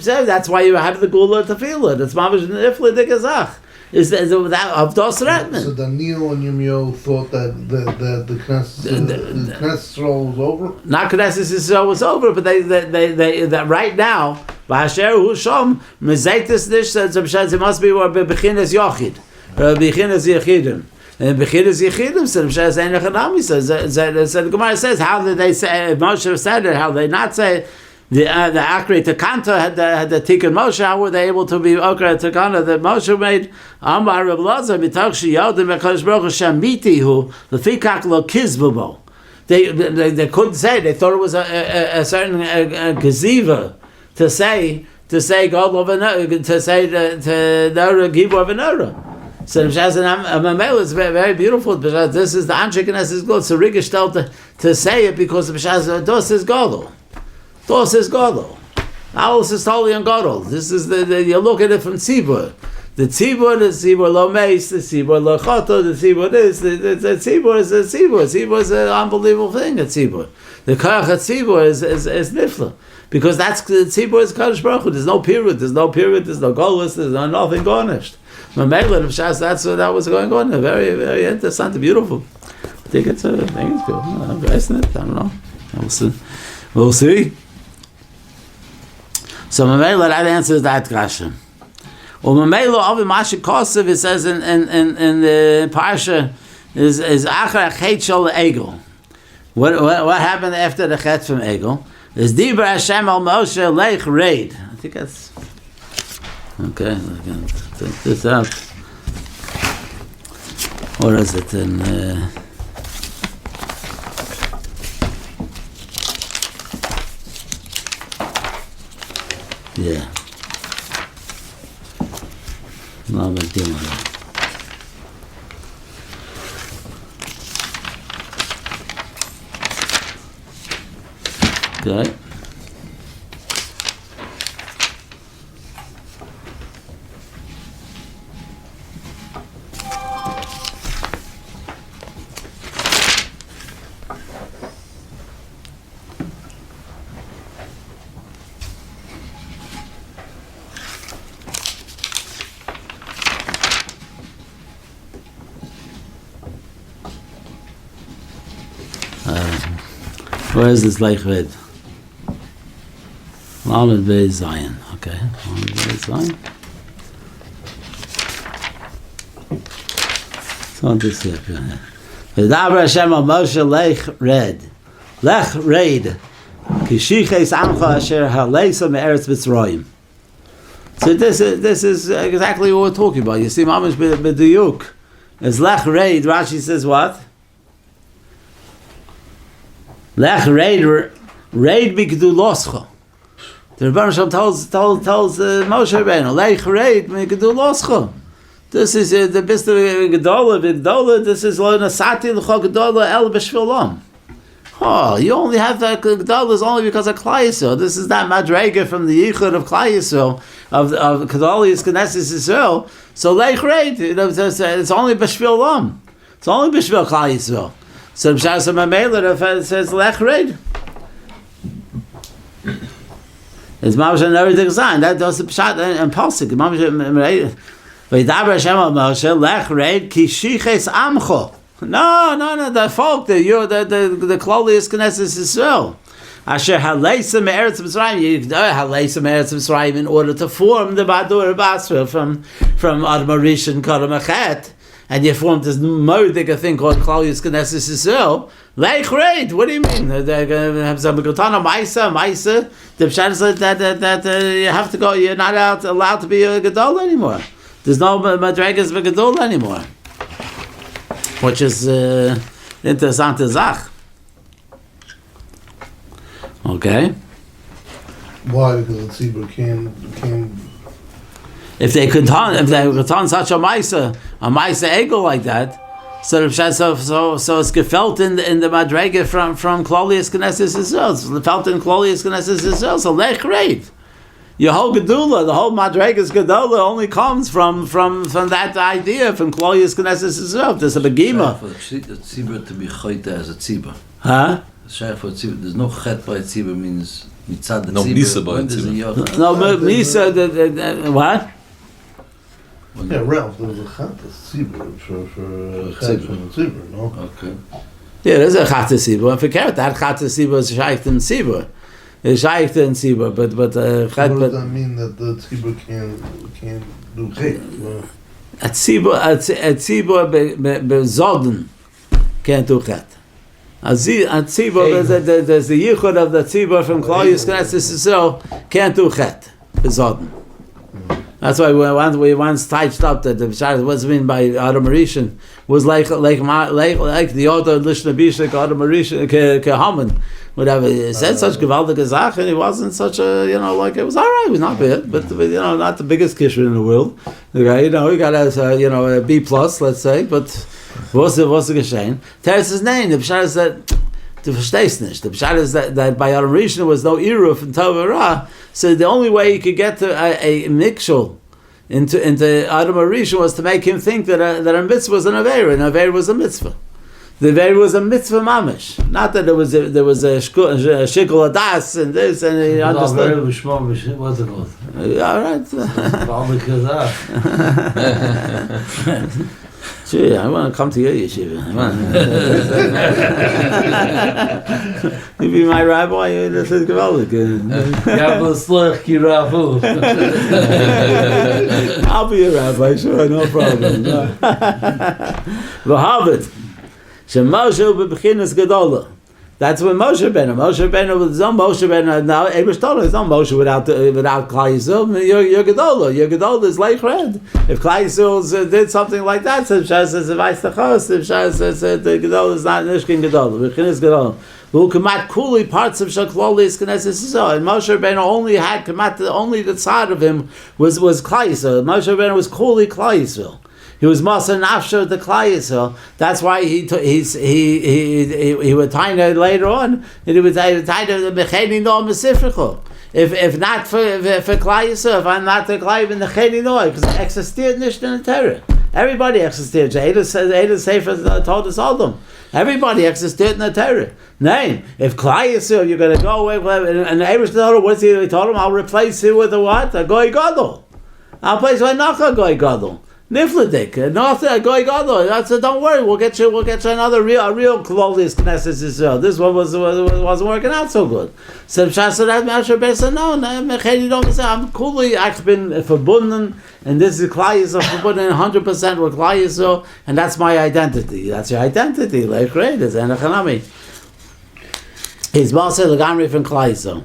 say. That's why you have the Geula to feel it. It's mamish nifle de gazach. Is that of dos retman? So Daniel and Yumio thought that the Knesset role was over. Not Knesset Yisrael was over, but they that right now Ba'asher Husham Mezaitis Nish says it must be where Bechinas Yochid. Bechinas Yechidim. And Bechinas Yechidim said, the Gemara says, how did they say, Moshe said it, how they not say, the Akri Takanta had the Tikkun Moshe, how were they able to be Okra Takanta that Moshe made? Amar Reb Lazar, B'tach Shiyodim, HaKadosh Baruch Hashem Mitihu, L'fikak Lo Kizbubo. They couldn't say, they thought it was a certain Geziva to say God to say to Nora Gibor V'Nora. So the Shaz and Amamel is very, very beautiful. But this is the Anshe Knesses good. So Rigish told to say it because the Shaz Dos is Gadol. Dos is Gadol. Owls is totally on Gadol. This is you look at it from Tzibur. The Tzibur Lo Meis, the Tzibur Lo Choto, the Tzibur this, the Tzibur is the Tzibur. Tzibur is an unbelievable thing. The Tzibur. The Karach Tzibur is Nifla. Because that's the Tzibur is Kadosh Baruch Hu. There's no period. There's no Golus. There's nothing garnished. That's what that was going on. Very, very interesting, beautiful. I think it's good. I don't know. We'll see. So Mamela, that answers that question. Well, Mamela, Avi Masha Kosev, it says in the Parsha, is Achar Chet Shel Egel. What happened after the Chet from Egel? Is Dibra Hashem al Moshe Leich Reid. I think that's okay. I can take this out. Or is it in? Yeah. No big deal on that. Okay. Where is this Leich Red? Lamed Beis Zion. Okay. Lamed Beis Zion. So this here. V'daber Hashem al Moshe Leich Red. Lech Red. Kishiches Amcha Asher Haleisa Me'eretz Mitzrayim. So this is exactly what we're talking about. You see, Mamash B'diyuk. It's Lech Red. Rashi says what? Lech Reid Mikduloscha. The Rebbeinu Shalom tells Moshe Rabbeinu, Lech Reid Mikduloscha. This is the best of Gedola. This is lo nasati l'chol Gedola el b'shvilom. Oh, you only have that Gedola is only because of Klal Yisrael. This is that madrega from the yichud of Klal Yisrael of Gedolis Knesset Yisrael. So leich reid, it's only b'shvilom. It's only b'shvil Klal Yisrael. So B'shas HaMamela says lech reid. It's mamash and everything sign. That does the pshat and pasuk. Mamash v'yidaber Hashem al Moshe lech reid ki shiches amcho. No. The folk, the Klolius Knesset Yisrael. Asher haleisem eretz Mitzrayim. You haleisem eretz Mitzrayim in order to form the Badur Basra from Admar Rishon Kodem Achet, and you formed this modic thing called Klolius Knesset Yisrael. Leich reid. What do you mean? They're going to have some Gotana Maisa. The pshat is that you have to go. You're not allowed to be a Gadol anymore. There's no Madregas of Gadol anymore. Which is interessante Zach. Okay. Why? Because the tzibur can't. If they could turn such a Maisa ego like that, so it's gefelt in the Madrega from Klolius Knesset Yisrael. It's felt in Klolius Knesset Yisrael. So lech reid. Your whole Gedula, the whole Madrega's Gedula only comes from that idea, from Klolius Knesset Yisrael. There's a begima. For the tzibur to be chayta as a tzibur. Huh? There's no chet by tzibur means mitzad the No tzibur. misa by tzibur. No, misa. What? Yeah, Ralph, there was a chat tzibur for chet from the tzibur, no? Okay. Yeah, there's a chat tzibur. And forget that chat tzibur is shaykh in tzibur. It's shaykh in tzibur, but What does that mean that the tzibur can't do chet? a tzibur bezoden can't do chet. A tzibur, there's the yichud of the tzibur from Klolius Knesset Yisrael can't do chet bezoden. That's why we once touched up that the Pshat what's meant by Adam Rishon was like the other Lishna Bishak Adam Rishon Kehaman, whatever. He said such gewaltige Zach, and it wasn't such a like it was all right. It was not bad, but not the biggest kisher in the world. Okay, he got a B plus, let's say, but what's the geschehen? Teres his name. The Pshat is that. Du verstehst nicht. The pshat is that by Adam Rishon there was no Iruf in Tavara, so the only way he could get to a mikshul into Adam Rishon was to make him think that a mitzvah was an Aveira, and Aveira was a mitzvah. The Aveira was a mitzvah mamish. Not that there was a shikul adas and this, and he understood. What's it called? All right. Gee, I want to come to your yeshiva. You be my rabbi, this is gewaldig. I'll be a rabbi, sure, no problem. V'havit, shemoshe bebechinas gedola. That's when Moshe Rabbeinu was on Moshe Rabbeinu. Now Eibush told him it's not Moshe without Klal Yisrael. Your Gedola is like red. If Klal Yisrael did something like that, so Shas says if I stachos, if Shas says the Gedola is not Nishkin Gedola, Bechinas Gedola. Who kamat kuli parts of Shaklolis Knesset Yisrael, and Moshe Rabbeinu only had kamat. Only the side of him was Klal Yisrael. Moshe Rabbeinu was kuli Klal Yisrael. He was Masa Nafsher the Klal Yisrael. That's why he would tie it later on. And he would tie it the Mecheni No Mesifricho. If not for Klal Yisrael, if I'm not the Klal in the Mecheni No, because it existed nicht in the Torah. Everybody existed. Eidah Sefer told us all them. Everybody existed in the Torah. Nay, if Klal Yisrael, you're going to go away and Eibush told him, what's he told him? I'll replace you with a what? A Goy Gadol. I'll replace you with a Goy Gadol. Nifladik, not a Goy Gadol. That's it. Don't worry, we'll get you another real Klolius Knesset Yisrael. This one wasn't working out so good. So Shas said, no, I'm coolly. I've been verbunden, and this is Klal Yisrael verbunden 100% with Klal Yisrael, and that's my identity. That's your identity. Like great, it's Enochanami. He's Moshe Lagamri from Klal Yisrael,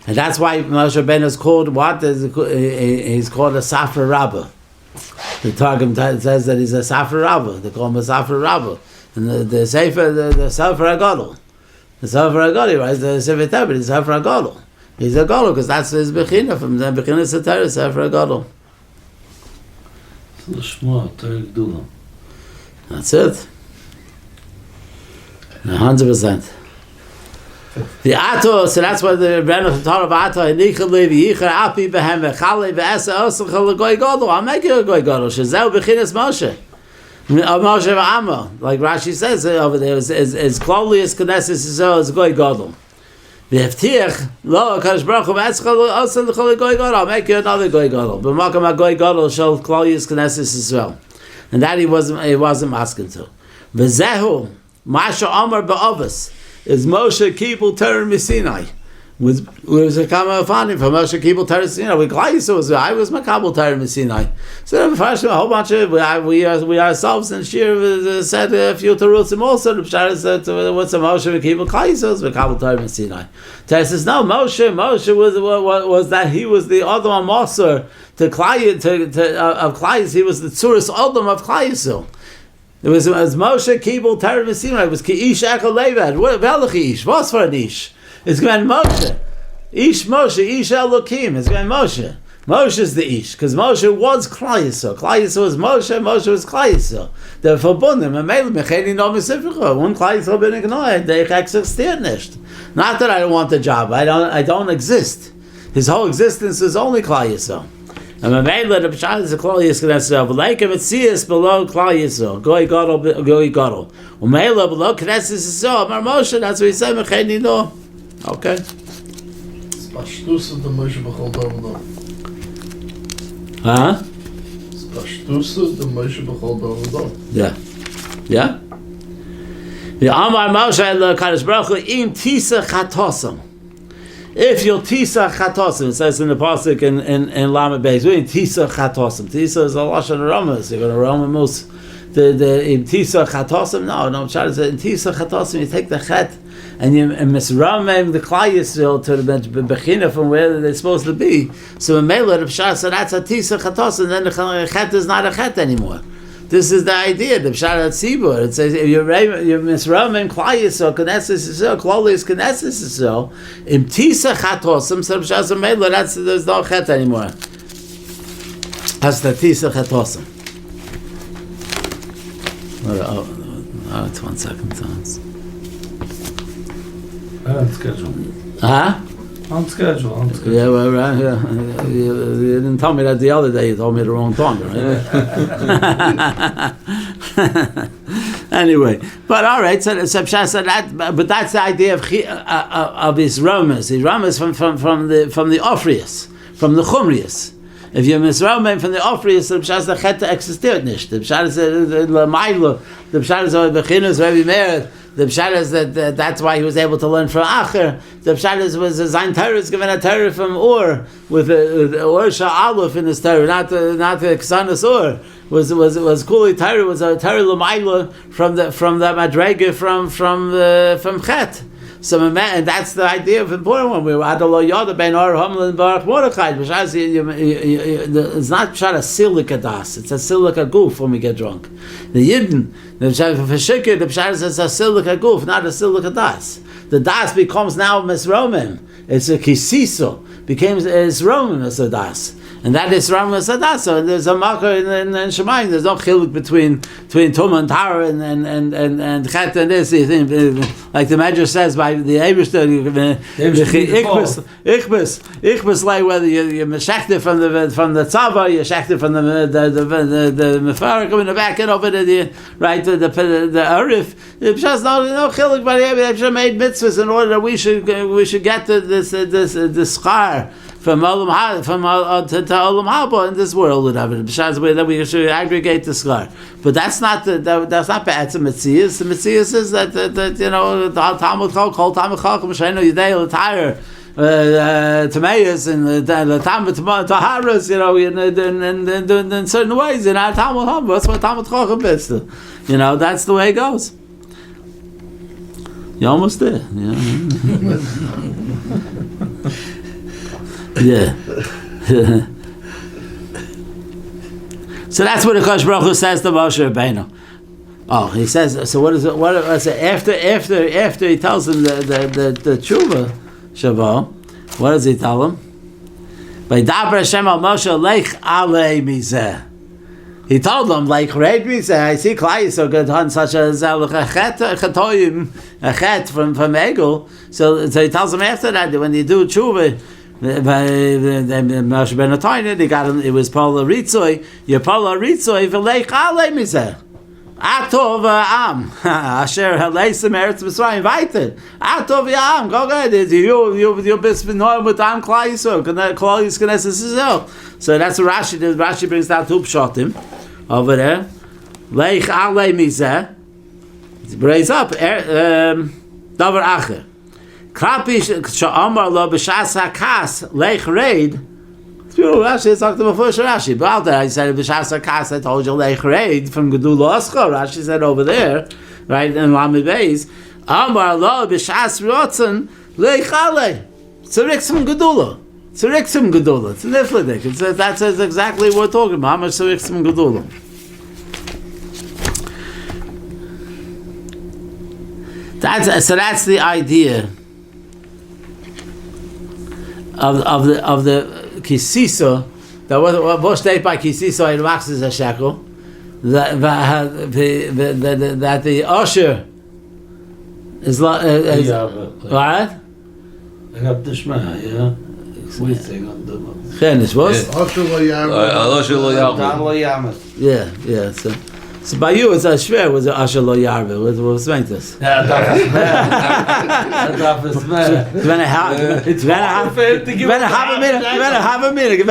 and that's why Moshe Rabbeinu is called what? He's called a Safra Rabbah. The Targum says that he's a Safra Rabbah. They call him a Safra Rabbah. And the Sefer, the Safra Agadol. The Safra Agadol, he writes the Sefer Tebet, he's Safra Agadol. He's a Gadol, because that's his Bechina, from the Bechina Satara, Safra Agadol. That's it. 100%. The Ato, so that's why the Rebbeinu of Torah of Ato, Hinicha Levi, Yichar Api Behem, Vechale, Ve'esa Osach, L'Goy Godol. I'll make you a Goy Godol. Shezeu B'chinas Moshe. Moshe V'Amo. Like Rashi says over there, as closely as Knesset Yisrael is Goy Godol. V'Hevtiach, Lo, HaKadosh Baruch Hu, Ve'esa Osach, L'Goy Godol. I'll make you another Goy Godol. B'makam HaGoy Godol shall closely as Knesset Yisrael. And that he wasn't asking to. V'Zehu, Masha Amar Ba'avos. Is Moshe Kibbutz Torah Sinai? Was a kama fani from Moshe Kibbutz Torah Sinai? With Klai was I was Makabel Torah Sinai. So first a whole bunch of we ourselves and Shiur said a few Terutzim also. The Pshara said what's a Moshe Kibbutz Klai was Makabel Torah Sinai. Torah says no, Moshe was that he was the Adam Maser to Klai of Klai. He was the Tzuras Adam of Klai. It was Moshe Kibbutz Torah Sinai. It was Ki'ish Echel Levad. What Velach Ish? What's for an Ish? It's going Moshe. Ish Moshe. Ish Elokim. It's going Moshe. Moshe is the Ish because Moshe was Klai Yisrael. Klai Yisrael was Moshe. Moshe was Klai Yisrael. They're verbunden. Amelim Mecheni No Mesifricha. One Klai Yisrael bin ignored. They existiert nicht. Not that I don't want the job. I don't exist. His whole existence is only Klai Yisrael. And Mamela the Pshad is a Klal Yisrael. Like him, it's below Klal Yisrael. Goy Gadol. Mamela below Knesset Yisrael. Mar Moshe. That's what he said. Mecheni no. Okay. Spashtus the Moshe b'chol Davdo. Huh? Spashtus the Moshe b'chol Davdo. Yeah. Yeah. The Amar Moshe the Kadosh Baruch Hu im Tisa Chatosam. If you'll Tisa Chatosim, it says in the pasuk in Lamed Beis, we're in Tisa Chatosim. Tisa is a lashon Ramas. You're going to Rama Mus. The in Tisa Chatosim. No, I'm trying to say in Tisa Chatosim. You take the chet and you misramem the Klai Yisrael to the bechina from where they're supposed to be. So in Mela the Pshar said that's a Tisa Chatosim. Then the chet is not a chet anymore. This is the idea. The Pshat Tzibur. It says if you're misramim Klai Yisrael, Knesset Yisrael, Klali is Knesset Yisrael. Im Tisa Chatosim, so Pshat Mela. There's no chet anymore. That's the Tisa Chatosim. It's 1 second. On schedule. Huh? On schedule. Yeah, well, right. Yeah. You didn't tell me that the other day. You told me the wrong time, right? Anyway, but all right. So Pshat said that, but that's the idea of his ramas. His ramas from the Ofrius, from the Chumrius. If you're misramim from the Ofrius, the Pshat is the chet existiert nicht. The Pshat is the Ma'ilo. The Pshat is the Bechinus Rebbe Meir. The Pshat is that's why he was able to learn from Acher. The Pshat was a Zayin Torah is given a Torah from Ur with the Ur Sha'aluf in his Torah, not the Ksanas Ur. Was Kuli Torah was a Torah L'Mayla from the Madrega from Chet. So and that's the idea of important one. We were Adalo Yoda Ben Or Hamel and Baruch Mordechai. It's not Pshat a silika das. It's a silika goof when we get drunk. The Yidden, the Pshat for Shikir, the Pshat is a silika goof, not a silika das. The das becomes now misromim. It's a kisiso. Becomes Romim as a das. And that is Ram Sadas. So there's a marker in Shemayim. There's no chiluk between Tumah and Tara and Chet and this. Like the Medrash says by the Eibishter, Ichbus, like whether you're Meshachta from the Tzava, you're Shachta from the Mefarah coming back and over the right the Arif. There's no chiluk, but they made mitzvahs in order that we should get this schar. From Olam to Olam Haba in this world, whatever. Besides way that we should aggregate the schar, but that's not bad. It's a Metzias. The Metzias is that you know the Talmud Chol Talmud Chol Mishayno Yidei L'Tayr Tamayas and the Talmud Taharas. You know in certain ways in our Talmud Haba. That's what Talmud Chol is. You know that's the way it goes. You're almost there. Yeah. So that's what the Kosh Baruch Hu says to Moshe Rabbeinu. Oh, he says. So what is it? What is it? After he tells him the tshuva shavo, what does he tell him? By Dabra Hashem al Moshe Lech Alei Mizeh. He told them, like, read me, say, I see Klai so good on such as a chet from Egel. So he tells them after that when they do tshuva, Moshe ben Atayna, they got him, it was Paula Ritzoi, Paula Ritzoi, V'leich Ale Mizeh. Atov Am, Asher Halesim Eretz Mitzrayim, invited. Atov Am, go ahead. You best be knowing with Am Klai Yisrael, Klai Yisrael. So that's what Rashi does. Rashi brings down two pshatim over there. Leich Ale Mizeh. Raise up. Davar Acher. Krapish Sha'amar Lo B'Shas HaKas Leich Reid. Rashi talked about first Rashi. But out there, I said B'Shas HaKas. I told you Leich Reid from Gedula Oscha. Rashi said over there, right in Lamed Beis. Amar Lo B'Shas Rotzen Leich Ale. Tzurek from Gedula. Tzuriksim Gedula. It's an Iflidik. That's exactly what we're talking about. How much Tzuriksim Gedula? That's the idea of the Kisisa. That what state by Kisisa in Max is a shekel. That the usher is what? I got the shma, yeah. Chenis, was? Yeah. So by you, it's a shver. Was it Asher Lo Yarve? What was this? Yeah, You better have a minute.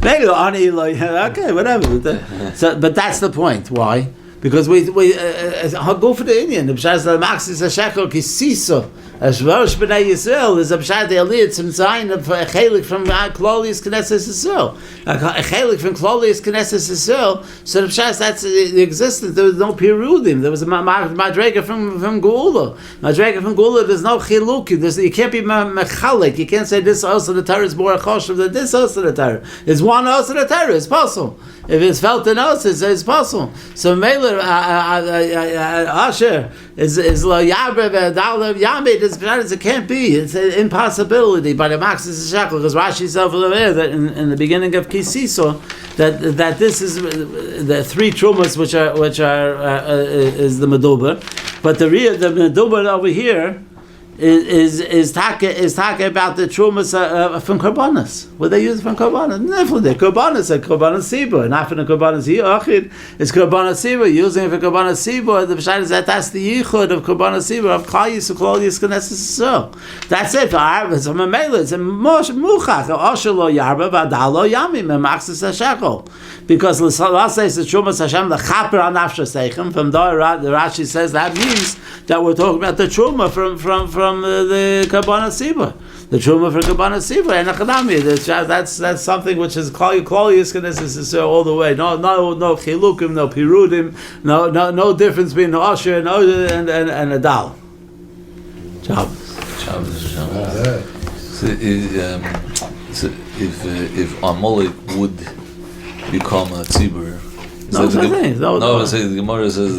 Maybe okay, whatever. So, but that's the point. Why? Because we go for the Indian. The Pshas the Max is a shekel kisisa. As Rosh B'nai Yisrael is a Pshat Eliyah some sign of a chelik from Klolius Knesset Yisrael. A chelik from Klolius Knesset Yisrael. So the Pshat that's the existence. There was no Pirudim. There was a Madrega from Geula. Madrega from Geula. There's no chiluk. You can't be mechalik. You can't say this also the Torah is more choshev than this also the Torah. It's one also the Torah. It's possible. If it's felt in us, it's possible. So Meiler Asher is lo Yabre v'Adal Yamid. It can't be. It's an impossibility. By the Max is a shekel because Rashi said over there that in the beginning of Kisiso that this is the three trumas which are is the meduber, but the meduber over here is talking about the trumas from korbanos. What they use from korbanos? Definitely, korbanos are korbanos sibur, not from the korbanos achid. It's korbanos sibur. Using it for korbanos sibur, the pshat is that's the yichud of korbanos sibur of Klalius Knesset. So that's it. For Arabs, from a mele, it's a muchach. Asher lo yarba v'adal lo yamim emaxis hashekel. Because last says the trumas Hashem the chaper on nafsha seichem. From there, the Rashi says that means that we're talking about the truma from the Kabbalah Sibur. The truma for Kabbalah Sibur and Achadami. That's something which is Klalius Knesset all the way. No chilukim, no pirudim, no difference between the Asher and a Dal. Shabbos. So if Amalek would become a tzibur, the Gemara says